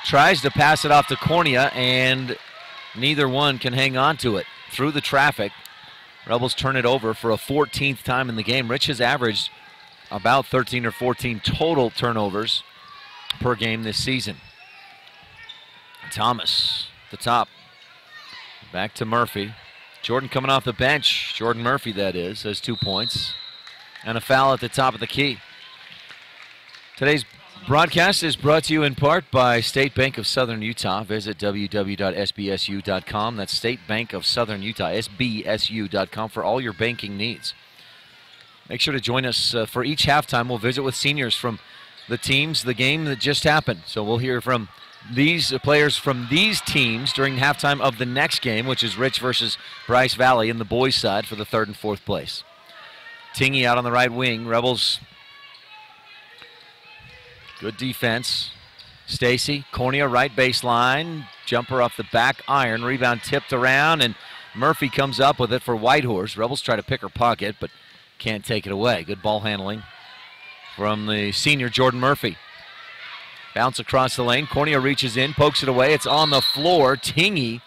tries to pass it off to Cornea, and neither one can hang on to it. Through the traffic, Rebels turn it over for a 14th time in the game. Rich has averaged about 13 or 14 total turnovers per game this season. Thomas, the top. Back to Murphy. Jordan coming off the bench. Jordan Murphy, that is, has 2 points. And a foul at the top of the key. Today's broadcast is brought to you in part by State Bank of Southern Utah. Visit www.sbsu.com. That's State Bank of Southern Utah, sbsu.com, for all your banking needs. Make sure to join us for each halftime. We'll visit with seniors from the teams, the game that just happened. So we'll hear from these players from these teams during halftime of the next game, which is Rich versus Bryce Valley in the boys' side for the 3rd and 4th place. Tingy out on the right wing. Rebels, good defense. Stacy, Cornea, right baseline. Jumper off the back iron. Rebound tipped around, and Murphy comes up with it for Whitehorse. Rebels try to pick her pocket, but can't take it away. Good ball handling from the senior Jordan Murphy. Bounce across the lane. Cornea reaches in, pokes it away. It's on the floor. Tingy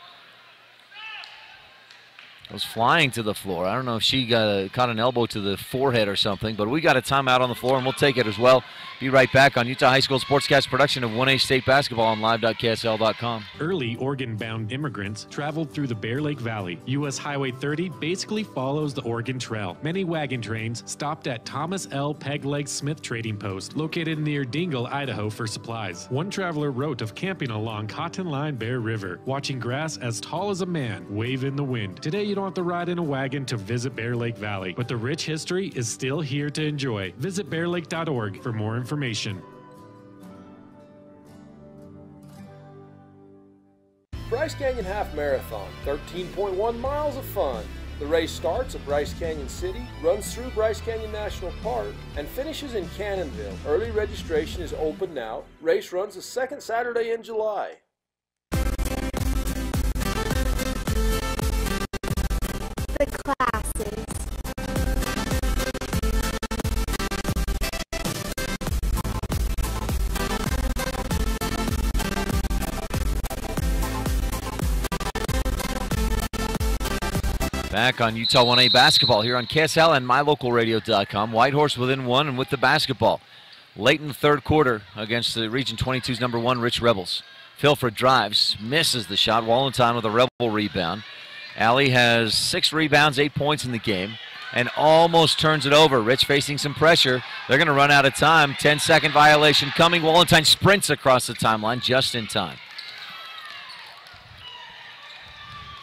goes flying to the floor. I don't know if she caught an elbow to the forehead or something, but we got a timeout on the floor, and we'll take it as well. Be right back on Utah High School Sportscast production of 1A State Basketball on live.ksl.com. Early Oregon-bound immigrants traveled through the Bear Lake Valley. U.S. Highway 30 basically follows the Oregon Trail. Many wagon trains stopped at Thomas L. Pegleg Smith Trading Post, located near Dingle, Idaho, for supplies. One traveler wrote of camping along Cotton Line Bear River, watching grass as tall as a man wave in the wind. Today, you don't have to ride in a wagon to visit Bear Lake Valley, but the rich history is still here to enjoy. Visit bearlake.org for more information. Bryce Canyon Half Marathon, 13.1 miles of fun. The race starts at Bryce Canyon City, runs through Bryce Canyon National Park, and finishes in Cannonville. Early registration is open now. Race runs the 2nd Saturday in July. The classes. Back on Utah 1A basketball here on KSL and mylocalradio.com. Whitehorse within 1 and with the basketball. Late in the 3rd quarter against the Region 22's number 1 Rich Rebels. Filfred drives, misses the shot. Wallenstein with a Rebel rebound. Allie has 6 rebounds, 8 points in the game, and almost turns it over. Rich facing some pressure. They're going to run out of time. 10-second violation coming. Wallenstein sprints across the timeline just in time.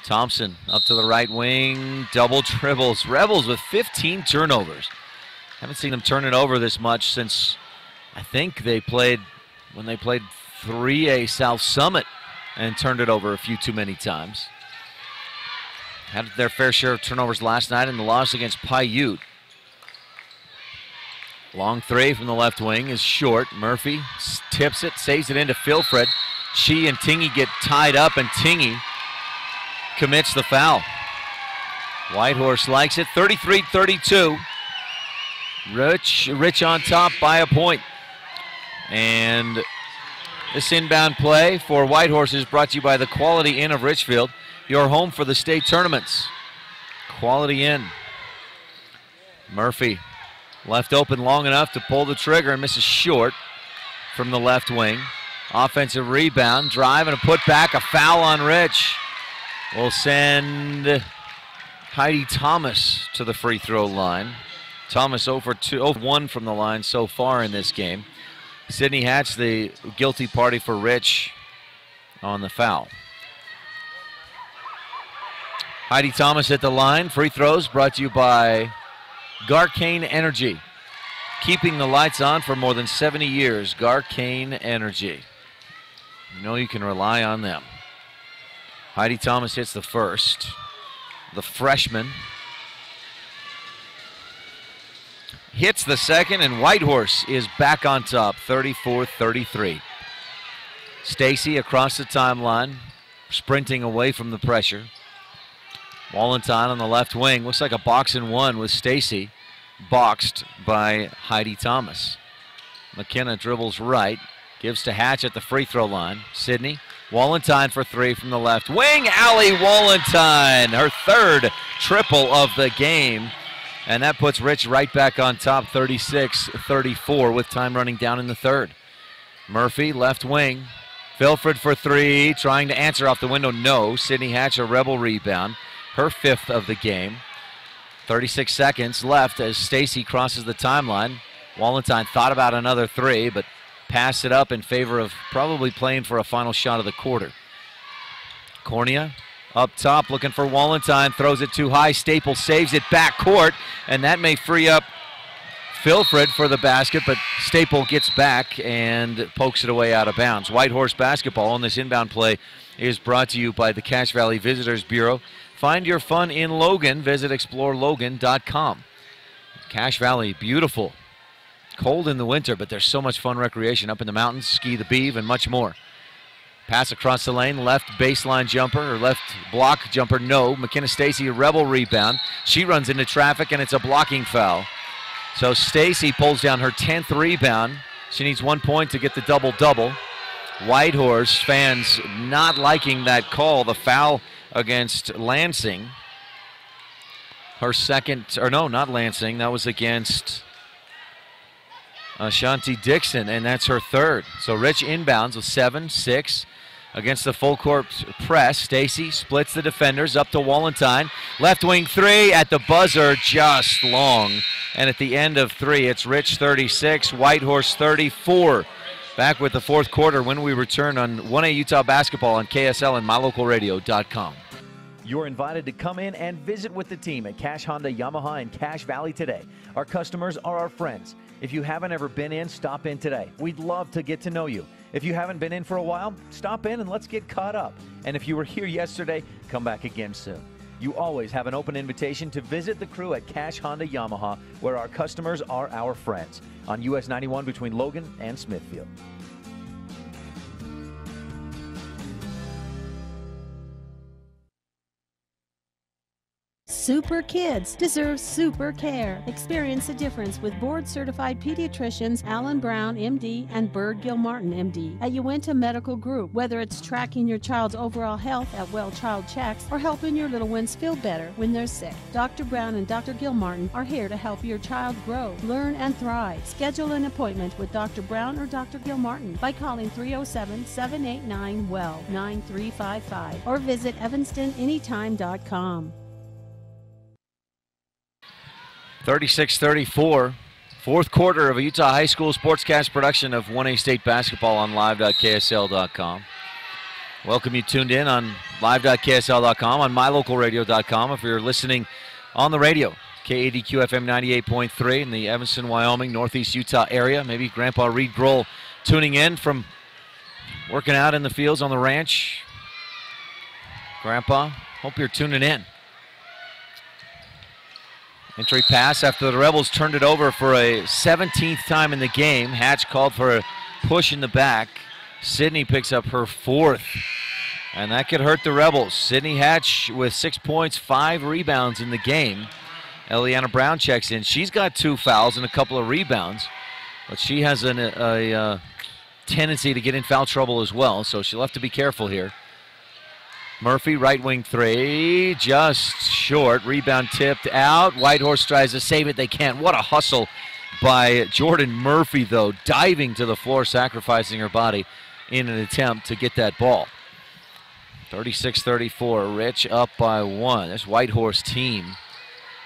Thompson up to the right wing, double dribbles. Rebels with 15 turnovers. Haven't seen them turn it over this much since I think they played when they played 3A South Summit and turned it over a few too many times. Had their fair share of turnovers last night in the loss against Paiute. Long 3 from the left wing is short. Murphy tips it, saves it into Filfred. She and Tingy get tied up, and Tingy commits the foul. Whitehorse likes it. 33-32. Rich on top by a point. And this inbound play for Whitehorse is brought to you by the Quality Inn of Richfield, your home for the state tournaments. Quality Inn. Murphy left open long enough to pull the trigger and misses short from the left wing. Offensive rebound, drive, and a putback. A foul on Rich will send Heidi Thomas to the free throw line. Thomas 0 for 1 from the line so far in this game. Sydney Hatch, the guilty party for Rich on the foul. Heidi Thomas at the line. Free throws brought to you by Garcane Energy. Keeping the lights on for more than 70 years. Garcane Energy. You know you can rely on them. Heidi Thomas hits the first. The freshman hits the second, and Whitehorse is back on top, 34-33. Stacy across the timeline, sprinting away from the pressure. Wallenstein on the left wing. Looks like a box and one with Stacy, boxed by Heidi Thomas. McKenna dribbles right, gives to Hatch at the free throw line. Sydney, Wallenstein for three from the left wing. Allie Wallenstein, her third triple of the game. And that puts Rich right back on top, 36-34, with time running down in the third. Murphy, left wing. Filford for three, trying to answer off the window. No. Sydney Hatch, a rebel rebound. Her fifth of the game. 36 seconds left as Stacy crosses the timeline. Wallenstein thought about another three, but passed it up in favor of probably playing for a final shot of the quarter. Cornea up top looking for Wallenstein, throws it too high. Staple saves it back court, and that may free up Filford for the basket, but Staple gets back and pokes it away out of bounds. Whitehorse basketball on this inbound play is brought to you by the Cache Valley Visitors Bureau. Find your fun in Logan. Visit explorelogan.com. Cache Valley, beautiful. Cold in the winter, but there's so much fun recreation up in the mountains, ski the beeve, and much more. Pass across the lane, left baseline jumper, or left block jumper, no. McKenna Stacy, a rebel rebound. She runs into traffic, and it's a blocking foul. So Stacy pulls down her 10th rebound. She needs 1 point to get the double-double. Whitehorse fans not liking that call, the foul against Lansing. Her second, or no, not Lansing, that was against Ashanti Dixon, and that's her third. So Rich inbounds with 7-6 against the full court press. Stacy splits the defenders up to Wallenstein. Left wing three at the buzzer, just long. And at the end of three, it's Rich 36, Whitehorse 34. Back with the fourth quarter when we return on 1A Utah basketball on KSL and mylocalradio.com. You're invited to come in and visit with the team at Cache Honda Yamaha in Cache Valley today. Our customers are our friends. If you haven't ever been in, stop in today. We'd love to get to know you. If you haven't been in for a while, stop in and let's get caught up. And if you were here yesterday, come back again soon. You always have an open invitation to visit the crew at Cache Honda Yamaha, where our customers are our friends, on US 91 between Logan and Smithfield. Super kids deserve super care. Experience the difference with board-certified pediatricians Alan Brown, MD, and Bird Gilmartin, MD, at Uinta Medical Group. Whether it's tracking your child's overall health at Well Child Checks or helping your little ones feel better when they're sick, Dr. Brown and Dr. Gilmartin are here to help your child grow, learn, and thrive. Schedule an appointment with Dr. Brown or Dr. Gilmartin by calling 307-789-WELL 9355 or visit evanstonanytime.com. 36-34, fourth quarter of a Utah High School Sportscast production of 1A State Basketball on live.ksl.com. Welcome you tuned in on live.ksl.com, on mylocalradio.com. If you're listening on the radio, KADQ FM 98.3 in the Evanston, Wyoming, Northeast Utah area. Maybe Grandpa Reed Grohl tuning in from working out in the fields on the ranch. Grandpa, hope you're tuning in. Entry pass after the Rebels turned it over for a 17th time in the game. Hatch called for a push in the back. Sydney picks up her fourth, and that could hurt the Rebels. Sydney Hatch with 6 points, 5 rebounds in the game. Eliana Brown checks in. She's got 2 fouls and a couple of rebounds, but she has a tendency to get in foul trouble as well, so she'll have to be careful here. Murphy, right wing three, just short. Rebound tipped out. Whitehorse tries to save it. They can't. What a hustle by Jordan Murphy, though, diving to the floor, sacrificing her body in an attempt to get that ball. 36-34, Rich up by 1. This Whitehorse team,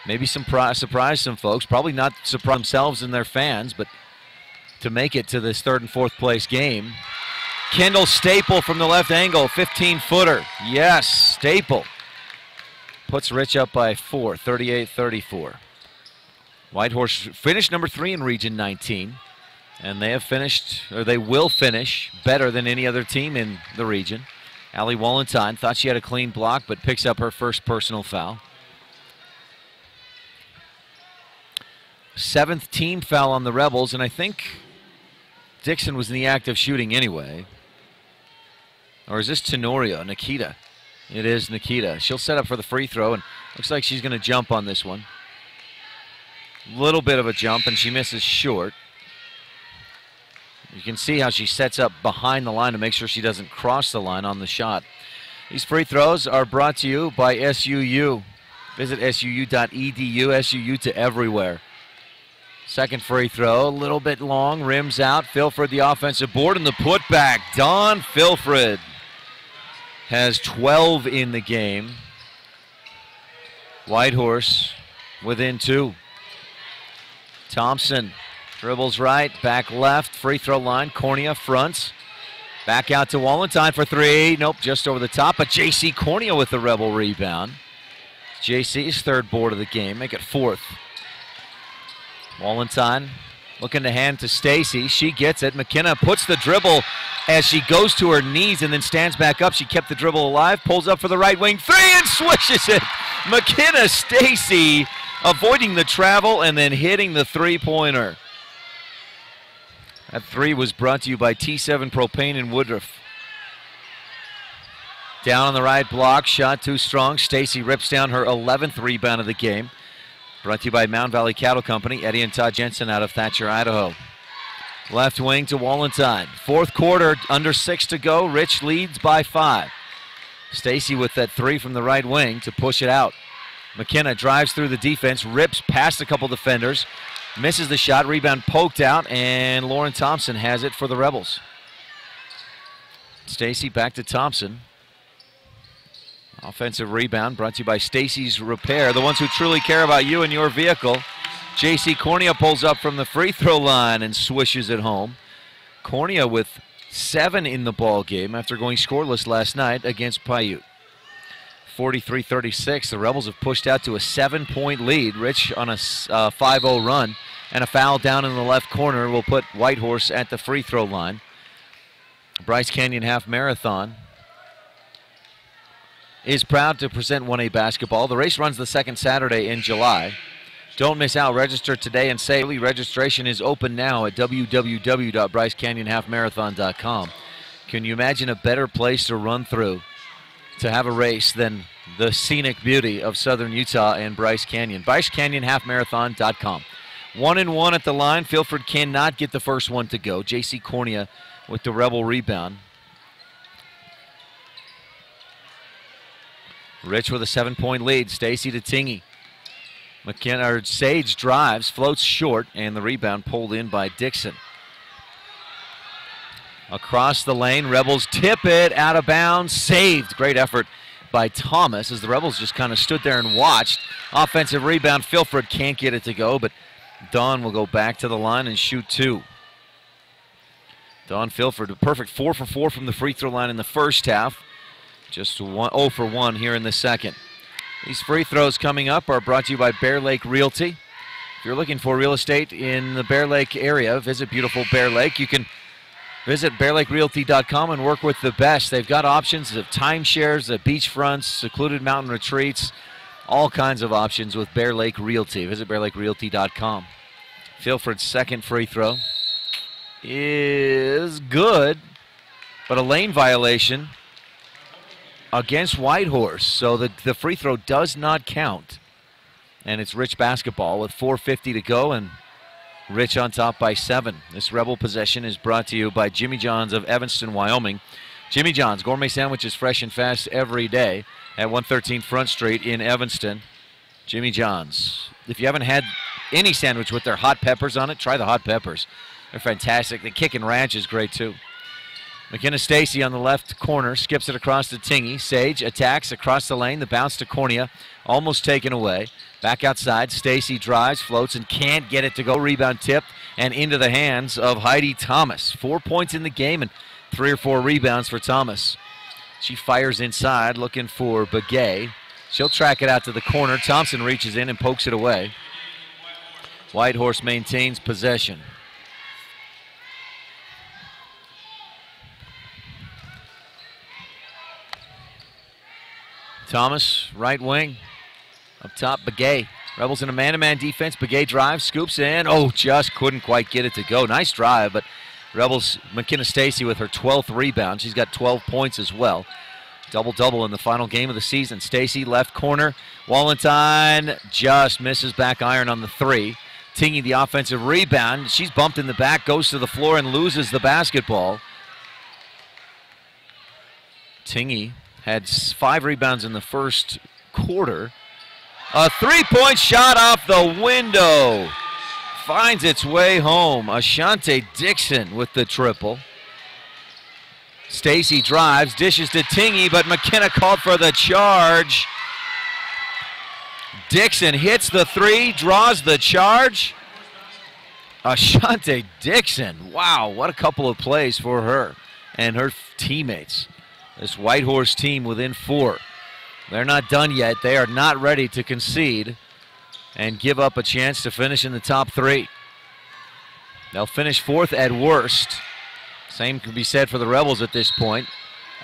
maybe surprise some folks. Probably not surprise themselves and their fans, but to make it to this third and fourth place game. Kendall Staple from the left angle, 15-footer. Yes, Staple puts Rich up by 4, 38-34. Whitehorse finished number 3 in Region 19. And they have finished, or they will finish, better than any other team in the region. Allie Wallenstein thought she had a clean block, but picks up her first personal foul. 7th team foul on the Rebels, and I think Dixon was in the act of shooting anyway. Or is this Tenorio, Nikita? It is Nikita. She'll set up for the free throw, and looks like she's going to jump on this one. Little bit of a jump, and she misses short. You can see how she sets up behind the line to make sure she doesn't cross the line on the shot. These free throws are brought to you by SUU. Visit SUU.edu, SUU to everywhere. Second free throw, a little bit long, rims out. Filfred the offensive board, and the putback. Dawn Filfred has 12 in the game. Whitehorse within 2. Thompson dribbles right, back left, free throw line. Cornea fronts. Back out to Wallenstein for 3. Nope, just over the top. But J.C. Cornea with the Rebel rebound. J.C.'s 3rd board of the game. Make it 4th. Wallenstein looking to hand to Stacy. She gets it. McKenna puts the dribble as she goes to her knees and then stands back up. She kept the dribble alive. Pulls up for the right wing 3 and swishes it. McKenna Stacy avoiding the travel and then hitting the three-pointer. That 3 was brought to you by T7 Propane in Woodruff. Down on the right block, shot too strong. Stacy rips down her 11th rebound of the game. Brought to you by Mountain Valley Cattle Company. Eddie and Todd Jensen out of Thatcher, Idaho. Left wing to Wallenstein. 4th quarter, under 6 to go. Rich leads by 5. Stacy with that 3 from the right wing to push it out. McKenna drives through the defense, rips past a couple defenders, misses the shot, rebound poked out, and Lauren Thompson has it for the Rebels. Stacy back to Thompson. Offensive rebound brought to you by Stacy's Repair, the ones who truly care about you and your vehicle. J.C. Cornea pulls up from the free throw line and swishes it home. Cornea with 7 in the ball game after going scoreless last night against Paiute. 43-36, the Rebels have pushed out to a 7-point lead. Rich on a 5-0 run, and a foul down in the left corner will put Whitehorse at the free throw line. Bryce Canyon Half Marathon is proud to present 1A basketball. The race runs the 2nd Saturday in July. Don't miss out. Register today and say early registration is open now at www.brycecanyonhalfmarathon.com. Can you imagine a better place to run through to have a race than the scenic beauty of southern Utah and Bryce Canyon? BryceCanyonHalfMarathon.com. 1-1 at the line. Filfred cannot get the first one to go. J.C. Cornea with the Rebel rebound. Rich with a 7-point lead. Stacy to Tingy. McKenna, or Sage drives, floats short, and the rebound pulled in by Dixon. Across the lane, Rebels tip it out of bounds. Saved. Great effort by Thomas as the Rebels just kind of stood there and watched. Offensive rebound. Filfred can't get it to go, but Dawn will go back to the line and shoot 2. Dawn Filfred, a perfect 4 for 4 from the free throw line in the first half. Just 0 for 1 here in the second. These free throws coming up are brought to you by Bear Lake Realty. If you're looking for real estate in the Bear Lake area, visit beautiful Bear Lake. You can visit bearlakerealty.com and work with the best. They've got options of timeshares, beachfronts, secluded mountain retreats, all kinds of options with Bear Lake Realty. Visit bearlakerealty.com. Filfred's second free throw is good, but a lane violation against Whitehorse, so the free throw does not count. And it's Rich basketball with 4:50 to go, and Rich on top by 7. This Rebel possession is brought to you by Jimmy John's of Evanston, Wyoming. Jimmy John's, gourmet sandwiches fresh and fast every day at 113 Front Street in Evanston. Jimmy John's. If you haven't had any sandwich with their hot peppers on it, try the hot peppers. They're fantastic. The kick and ranch is great too. McKenna Stacy on the left corner, skips it across to Tingy. Sage attacks across the lane. The bounce to Cornea, almost taken away. Back outside, Stacy drives, floats, and can't get it to go. Rebound tipped and into the hands of Heidi Thomas. 4 points in the game and 3 or 4 rebounds for Thomas. She fires inside, looking for Begay. She'll track it out to the corner. Thompson reaches in and pokes it away. Whitehorse maintains possession. Thomas, right wing. Up top, Begay. Rebels in a man-to-man defense. Begay drives, scoops in. Oh, just couldn't quite get it to go. Nice drive, but Rebels, McKenna Stacy with her 12th rebound. She's got 12 points as well. Double-double in the final game of the season. Stacy, left corner. Wallenstein just misses back iron on the three. Tingy, the offensive rebound. She's bumped in the back, goes to the floor, and loses the basketball. Tingy had 5 rebounds in the first quarter. A three-point shot off the window. Finds its way home. Ashante Dixon with the triple. Stacy drives, dishes to Tingy, but McKenna called for the charge. Dixon hits the three, draws the charge. Ashante Dixon, wow, what a couple of plays for her and her teammates. This Whitehorse team within 4. They're not done yet. They are not ready to concede and give up a chance to finish in the top 3. They'll finish 4th at worst. Same can be said for the Rebels at this point.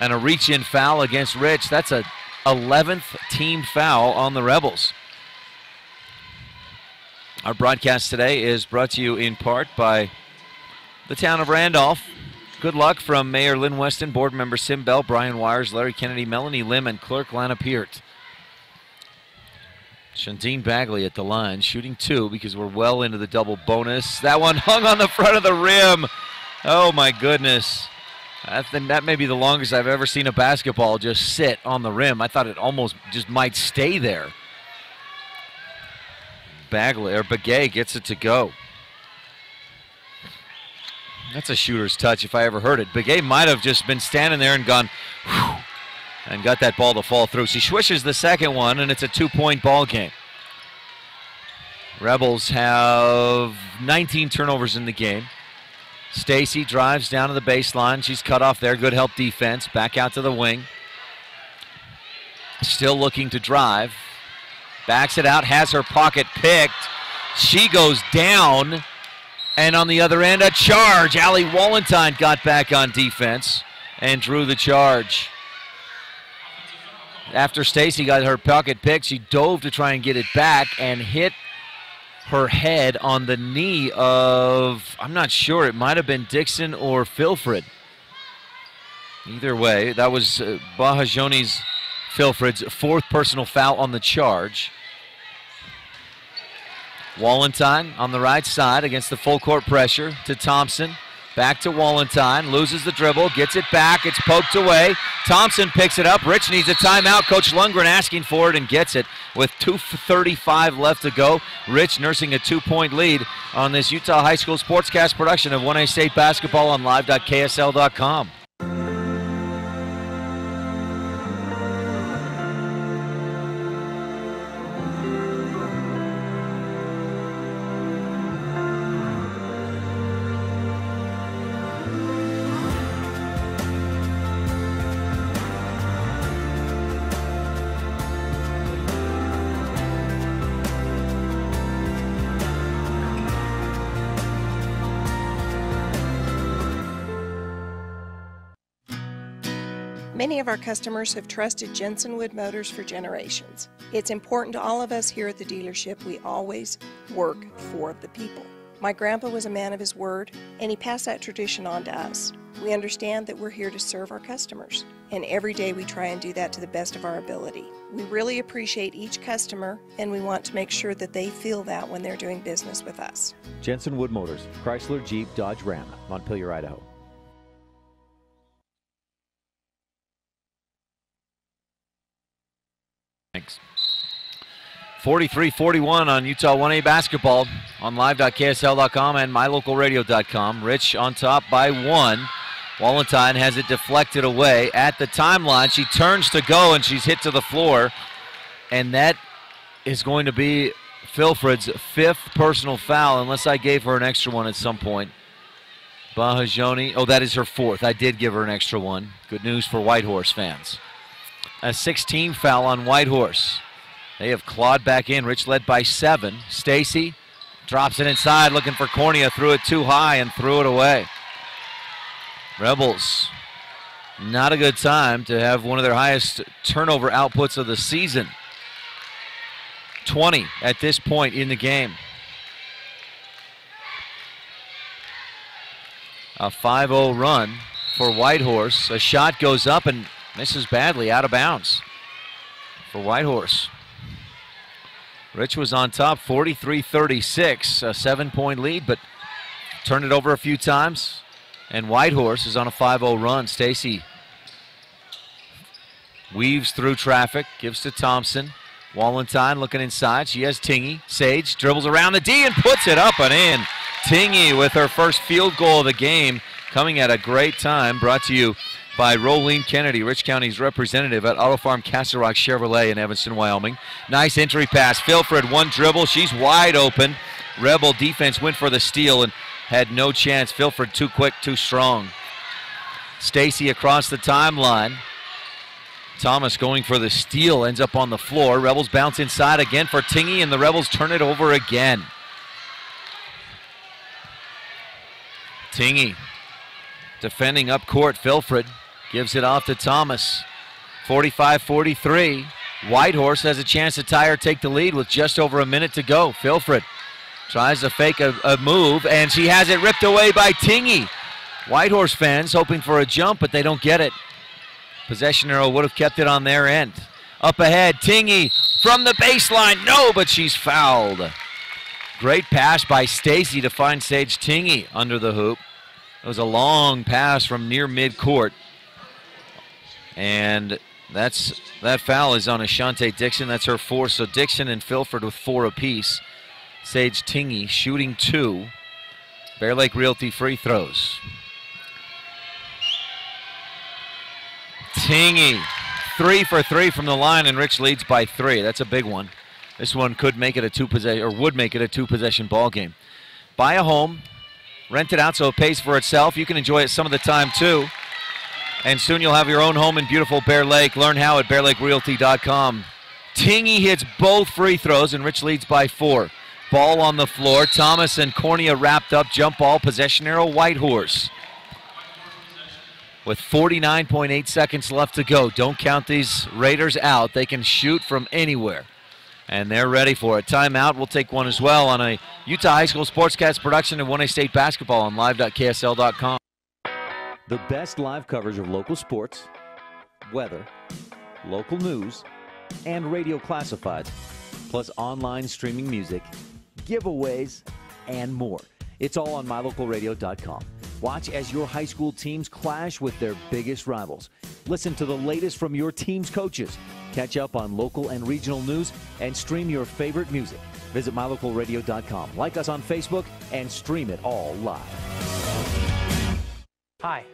And a reach-in foul against Rich. That's a 11th team foul on the Rebels. Our broadcast today is brought to you in part by the town of Randolph. Good luck from Mayor Lynn Weston, board member Sim Bell, Brian Wires, Larry Kennedy, Melanie Lim, and clerk Lana Peart. Shantine Bagley at the line, shooting 2 because we're well into the double bonus. That one hung on the front of the rim. Oh my goodness. That may be the longest I've ever seen a basketball just sit on the rim. I thought it almost just might stay there. Begay gets it to go. That's a shooter's touch if I ever heard it. Begay might have just been standing there and gone, whew, and got that ball to fall through. She swishes the second one, and it's a 2-point ball game. Rebels have 19 turnovers in the game. Stacy drives down to the baseline. She's cut off there. Good help defense. Back out to the wing. Still looking to drive. Backs it out, has her pocket picked. She goes down. And on the other end, a charge. Allie Wallenstein got back on defense and drew the charge. After Stacy got her pocket picked, she dove to try and get it back and hit her head on the knee of, I'm not sure, it might have been Dixon or Filfred. Either way, that was Bahajoni's, Filfred's 4th personal foul on the charge. Wallenstein on the right side against the full court pressure to Thompson. Back to Wallenstein, loses the dribble, gets it back, it's poked away. Thompson picks it up. Rich needs a timeout. Coach Lundgren asking for it and gets it with 2:35 left to go. Rich nursing a 2-point lead on this Utah High School Sportscast production of 1A State Basketball on live.ksl.com. Many of our customers have trusted Jensen Wood Motors for generations. It's important to all of us here at the dealership we always work for the people. My grandpa was a man of his word, and he passed that tradition on to us. We understand that we're here to serve our customers, and every day we try and do that to the best of our ability. We really appreciate each customer, and we want to make sure that they feel that when they're doing business with us. Jensen Wood Motors, Chrysler, Jeep, Dodge, Ram, Montpelier, Idaho. Thanks. 43-41 on Utah 1A basketball on live.ksl.com and mylocalradio.com. Rich on top by 1. Wallenstein has it deflected away at the timeline. She turns to go and she's hit to the floor. And that is going to be Filfred's 5th personal foul, unless I gave her an extra one at some point. Bahajoni, oh, that is her 4th. I did give her an extra one. Good news for Whitehorse fans. A 6-team foul on Whitehorse. They have clawed back in. Rich led by 7. Stacy drops it inside, looking for Cornea. Threw it too high and threw it away. Rebels Not a good time to have one of their highest turnover outputs of the season. 20 at this point in the game. A 5-0 run for Whitehorse. A shot goes up and misses badly, out of bounds for Whitehorse. Rich was on top, 43-36, a 7-point lead, but turned it over a few times. And Whitehorse is on a 5-0 run. Stacy weaves through traffic, gives to Thompson. Wallenstein looking inside. She has Tingy. Sage dribbles around the D and puts it up and in. Tingy with her first field goal of the game, coming at a great time. Brought to you by Rolene Kennedy, Rich County's representative at Auto Farm Castle Rock Chevrolet in Evanston, Wyoming. Nice entry pass. Filfred, one dribble. She's wide open. Rebel defense went for the steal and had no chance. Filfred too quick, too strong. Stacy across the timeline. Thomas going for the steal, ends up on the floor. Rebels bounce inside again for Tingy, and the Rebels turn it over again. Tingy defending up court. Filfred gives it off to Thomas. 45-43. Whitehorse has a chance to tie or take the lead with just over a minute to go. Filfred tries to fake a move, and she has it ripped away by Tingy. Whitehorse fans hoping for a jump, but they don't get it. Possession arrow would have kept it on their end. Up ahead, Tingy from the baseline. No, but she's fouled. Great pass by Stacy to find Sage Tingy under the hoop. It was a long pass from near midcourt. And that foul is on Ashante Dixon. That's her fourth. So Dixon and Filford with 4 apiece. Sage Tingy shooting 2. Bear Lake Realty free throws. Tingy, 3 for 3 from the line, and Rich leads by 3. That's a big one. This one could make it a 2-possession, or would make it a 2-possession ball game. Buy a home, rent it out so it pays for itself. You can enjoy it some of the time too. And soon you'll have your own home in beautiful Bear Lake. Learn how at bearlakerealty.com. Tingy hits both free throws, and Rich leads by 4. Ball on the floor. Thomas and Cornea wrapped up. Jump ball. Possession arrow. Whitehorse. With 49.8 seconds left to go. Don't count these Raiders out. They can shoot from anywhere. And they're ready for it. Timeout. We'll take one as well on a Utah High School Sportscast production of 1A State Basketball on live.ksl.com. The best live coverage of local sports, weather, local news, and radio classifieds, plus online streaming music, giveaways, and more. It's all on mylocalradio.com. Watch as your high school teams clash with their biggest rivals. Listen to the latest from your team's coaches. Catch up on local and regional news and stream your favorite music. Visit mylocalradio.com. Like us on Facebook and stream it all live. Hi,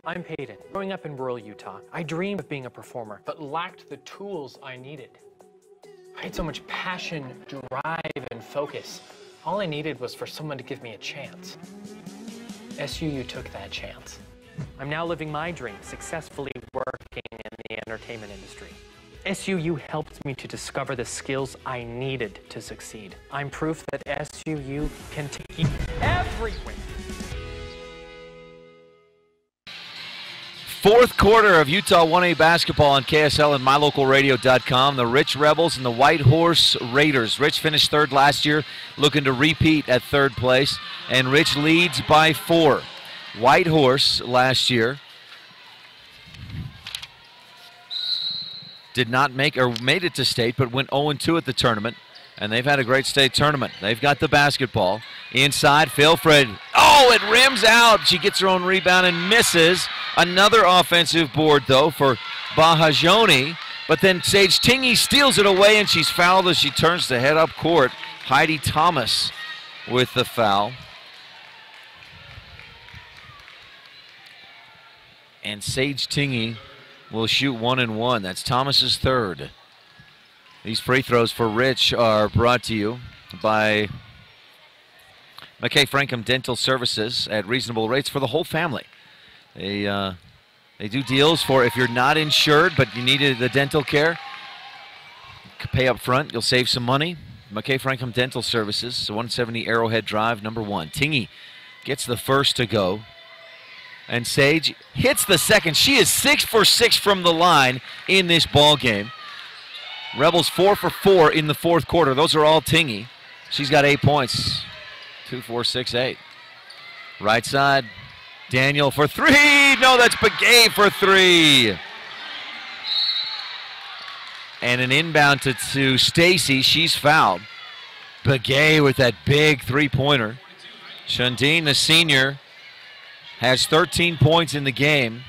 I'm Peyton. Growing up in rural Utah, I dreamed of being a performer, but lacked the tools I needed. I had so much passion, drive, and focus. All I needed was for someone to give me a chance. SUU took that chance. I'm now living my dream, successfully working in the entertainment industry. SUU helped me to discover the skills I needed to succeed. I'm proof that SUU can take you everywhere. Fourth quarter of Utah 1A basketball on KSL and mylocalradio.com. The Rich Rebels and the Whitehorse Raiders. Rich finished third last year, looking to repeat at third place. And Rich leads by 4. Whitehorse last year did not make, or made it to state, but went 0-2 at the tournament. And they've had a great state tournament. They've got the basketball. Inside, Filfred. Oh, it rims out. She gets her own rebound and misses. Another offensive board, though, for Bahajoni. But then Sage Tingy steals it away, and she's fouled as she turns to head up court. Heidi Thomas with the foul. And Sage Tingy will shoot 1 and 1. That's Thomas's third. These free throws for Rich are brought to you by McKay Frankham Dental Services at reasonable rates for the whole family. They do deals for if you're not insured but you needed the dental care. Pay up front, you'll save some money. McKay Frankham Dental Services, 170 Arrowhead Drive, number 1. Tingy gets the first to go. And Sage hits the second. She is 6 for 6 from the line in this ball game. Rebels 4 for 4 in the fourth quarter. Those are all Tingy. She's got 8 points. 2, 4, 6, 8. Right side, Daniel for 3. No, that's Pregame for 3. And an inbound to Stacy. She's fouled. Pregame with that big three-pointer. Shundeen, the senior, has 13 points in the game.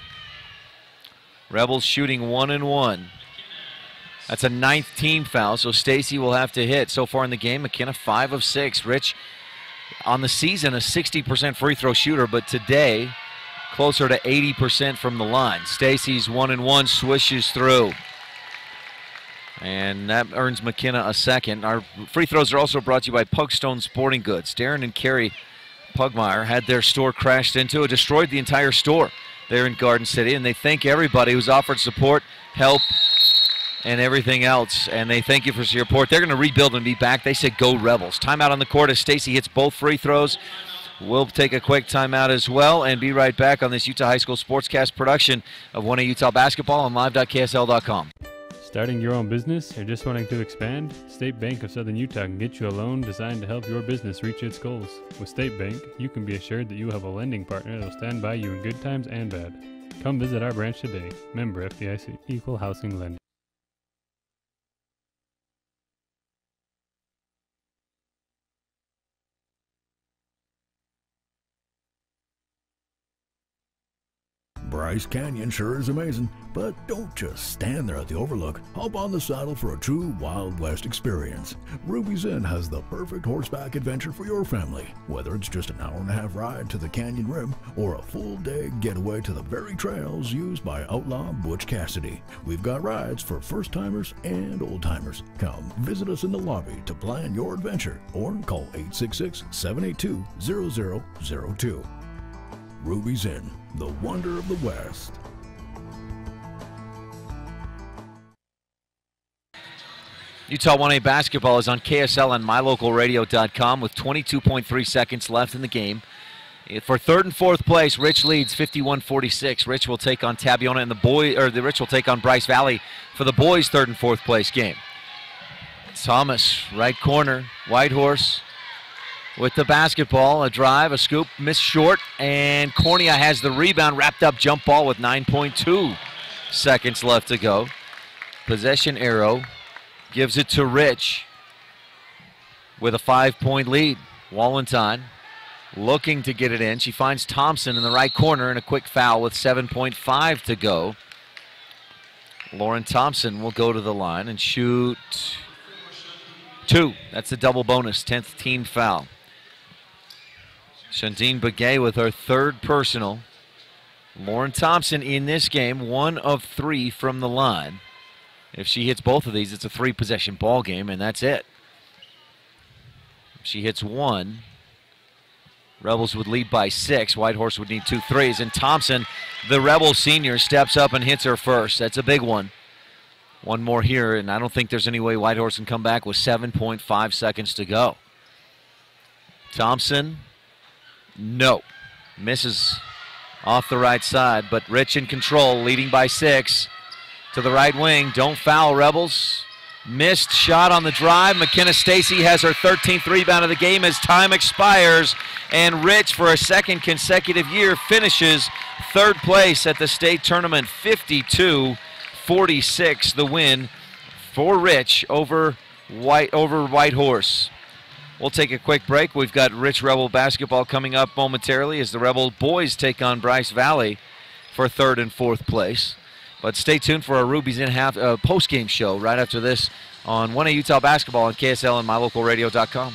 Rebels shooting 1 and 1. That's a 9th team foul, so Stacy will have to hit. So far in the game, McKenna 5 of 6. Rich, on the season, a 60% free throw shooter, but today, closer to 80% from the line. Stacy's 1 and 1, swishes through. And that earns McKenna a second. Our free throws are also brought to you by Pugstone Sporting Goods. Darren and Carrie Pugmire had their store crashed into. It destroyed the entire store there in Garden City, and they thank everybody who's offered support, help, and everything else. And they thank you for your support. They're going to rebuild and be back. They said go Rebels. Timeout on the court as Stacy hits both free throws. We'll take a quick timeout as well and be right back on this Utah High School Sportscast production of 1A Utah Basketball on live.ksl.com. Starting your own business or just wanting to expand? State Bank of Southern Utah can get you a loan designed to help your business reach its goals. With State Bank, you can be assured that you have a lending partner that will stand by you in good times and bad. Come visit our branch today. Member FDIC, Equal Housing Lender. Bryce Canyon sure is amazing, but don't just stand there at the overlook. Hop on the saddle for a true Wild West experience. Ruby's Inn has the perfect horseback adventure for your family. Whether it's just an hour-and-a-half ride to the canyon rim or a full-day getaway to the very trails used by outlaw Butch Cassidy, we've got rides for first-timers and old-timers. Come visit us in the lobby to plan your adventure or call 866-782-0002. Ruby's Inn, the wonder of the West. Utah 1A basketball is on KSL and mylocalradio.com with 22.3 seconds left in the game. For third and fourth place, Rich leads 51-46. Rich will take on Tabiona and Rich will take on Bryce Valley for the boys' third and fourth place game. Thomas, right corner, Whitehorse with the basketball, a drive, a scoop, missed short, and Cornea has the rebound, wrapped up jump ball with 9.2 seconds left to go. Possession arrow gives it to Rich with a 5-point lead. Wallentine looking to get it in. She finds Thompson in the right corner and a quick foul with 7.5 to go. Lauren Thompson will go to the line and shoot 2. That's the double bonus, 10th team foul. Shantine Begay with her third personal. Lauren Thompson in this game, 1 of 3 from the line. If she hits both of these, it's a 3-possession ball game, and that's it. If she hits 1, Rebels would lead by 6. Whitehorse would need 2 threes, and Thompson, the Rebel senior, steps up and hits her first. That's a big one. One more here, and I don't think there's any way Whitehorse can come back with 7.5 seconds to go. Thompson, no. Misses off the right side, but Rich in control, leading by 6. To the right wing, don't foul, Rebels. Missed shot on the drive. McKenna Stacy has her 13th rebound of the game as time expires, and Rich, for a second consecutive year, finishes third place at the state tournament. 52-46, the win for Rich over Whitehorse. We'll take a quick break. We've got Rich Rebel basketball coming up momentarily as the Rebel boys take on Bryce Valley for third and fourth place. But stay tuned for our Ruby's Inn post-game show right after this on 1A Utah Basketball on KSL and mylocalradio.com.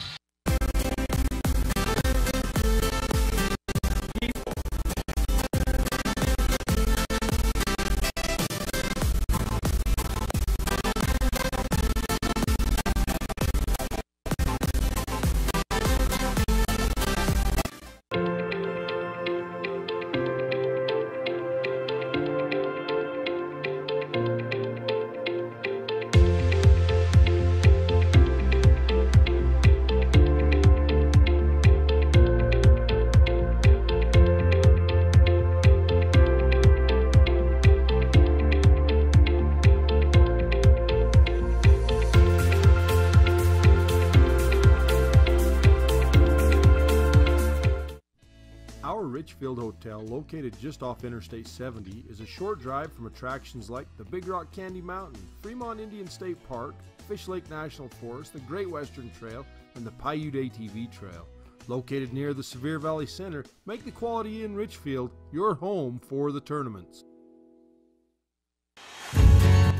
Richfield Hotel, located just off Interstate 70, is a short drive from attractions like the Big Rock Candy Mountain, Fremont Indian State Park, Fish Lake National Forest, the Great Western Trail, and the Paiute ATV Trail. Located near the Sevier Valley Center, make the Quality Inn Richfield your home for the tournaments.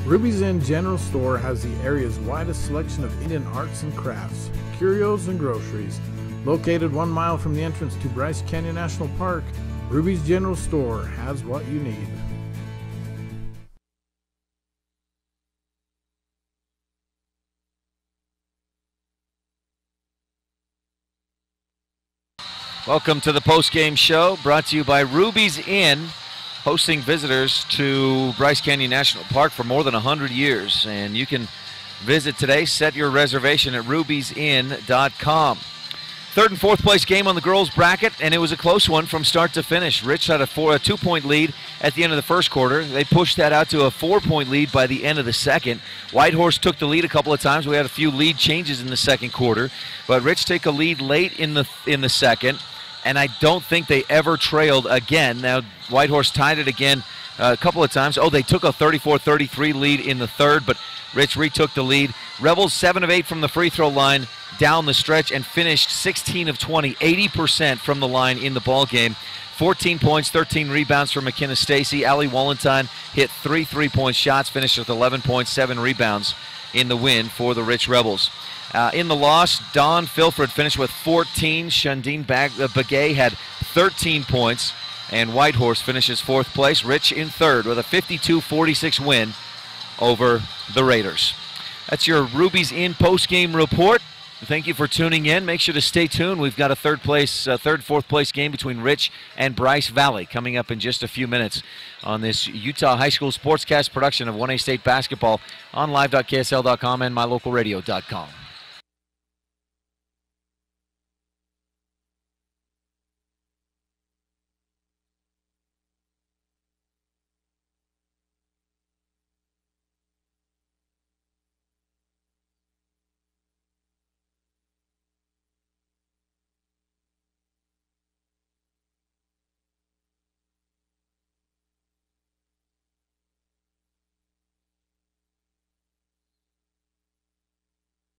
Ruby's Inn General Store has the area's widest selection of Indian arts and crafts, curios, and groceries. Located 1 mile from the entrance to Bryce Canyon National Park, Ruby's General Store has what you need. Welcome to the postgame show, brought to you by Ruby's Inn, hosting visitors to Bryce Canyon National Park for more than 100 years. And you can visit today, set your reservation at rubiesinn.com. Third and fourth place game on the girls' bracket, and it was a close one from start to finish. Rich had a 2-point lead at the end of the first quarter. They pushed that out to a 4-point lead by the end of the second. Whitehorse took the lead a couple of times. We had a few lead changes in the second quarter, but Rich took a lead late in the second, and I don't think they ever trailed again. Now, Whitehorse tied it again a couple of times. Oh, they took a 34-33 lead in the third, but Rich retook the lead. Rebels 7 of 8 from the free throw line down the stretch and finished 16 of 20, 80% from the line in the ball game. 14 points, 13 rebounds for McKenna Stacy. Allie Wallentine hit 3 3-point shots, finished with 11 points, 7 rebounds in the win for the Rich Rebels. In the loss, Dawn Filford finished with 14. Shundine Bagay had 13 points. And Whitehorse finishes fourth place. Rich in third with a 52-46 win over the Raiders. That's your Ruby's Inn post-game report. Thank you for tuning in. Make sure to stay tuned. We've got a third, fourth place game between Rich and Bryce Valley coming up in just a few minutes on this Utah High School Sportscast production of 1A State Basketball on live.ksl.com and mylocalradio.com.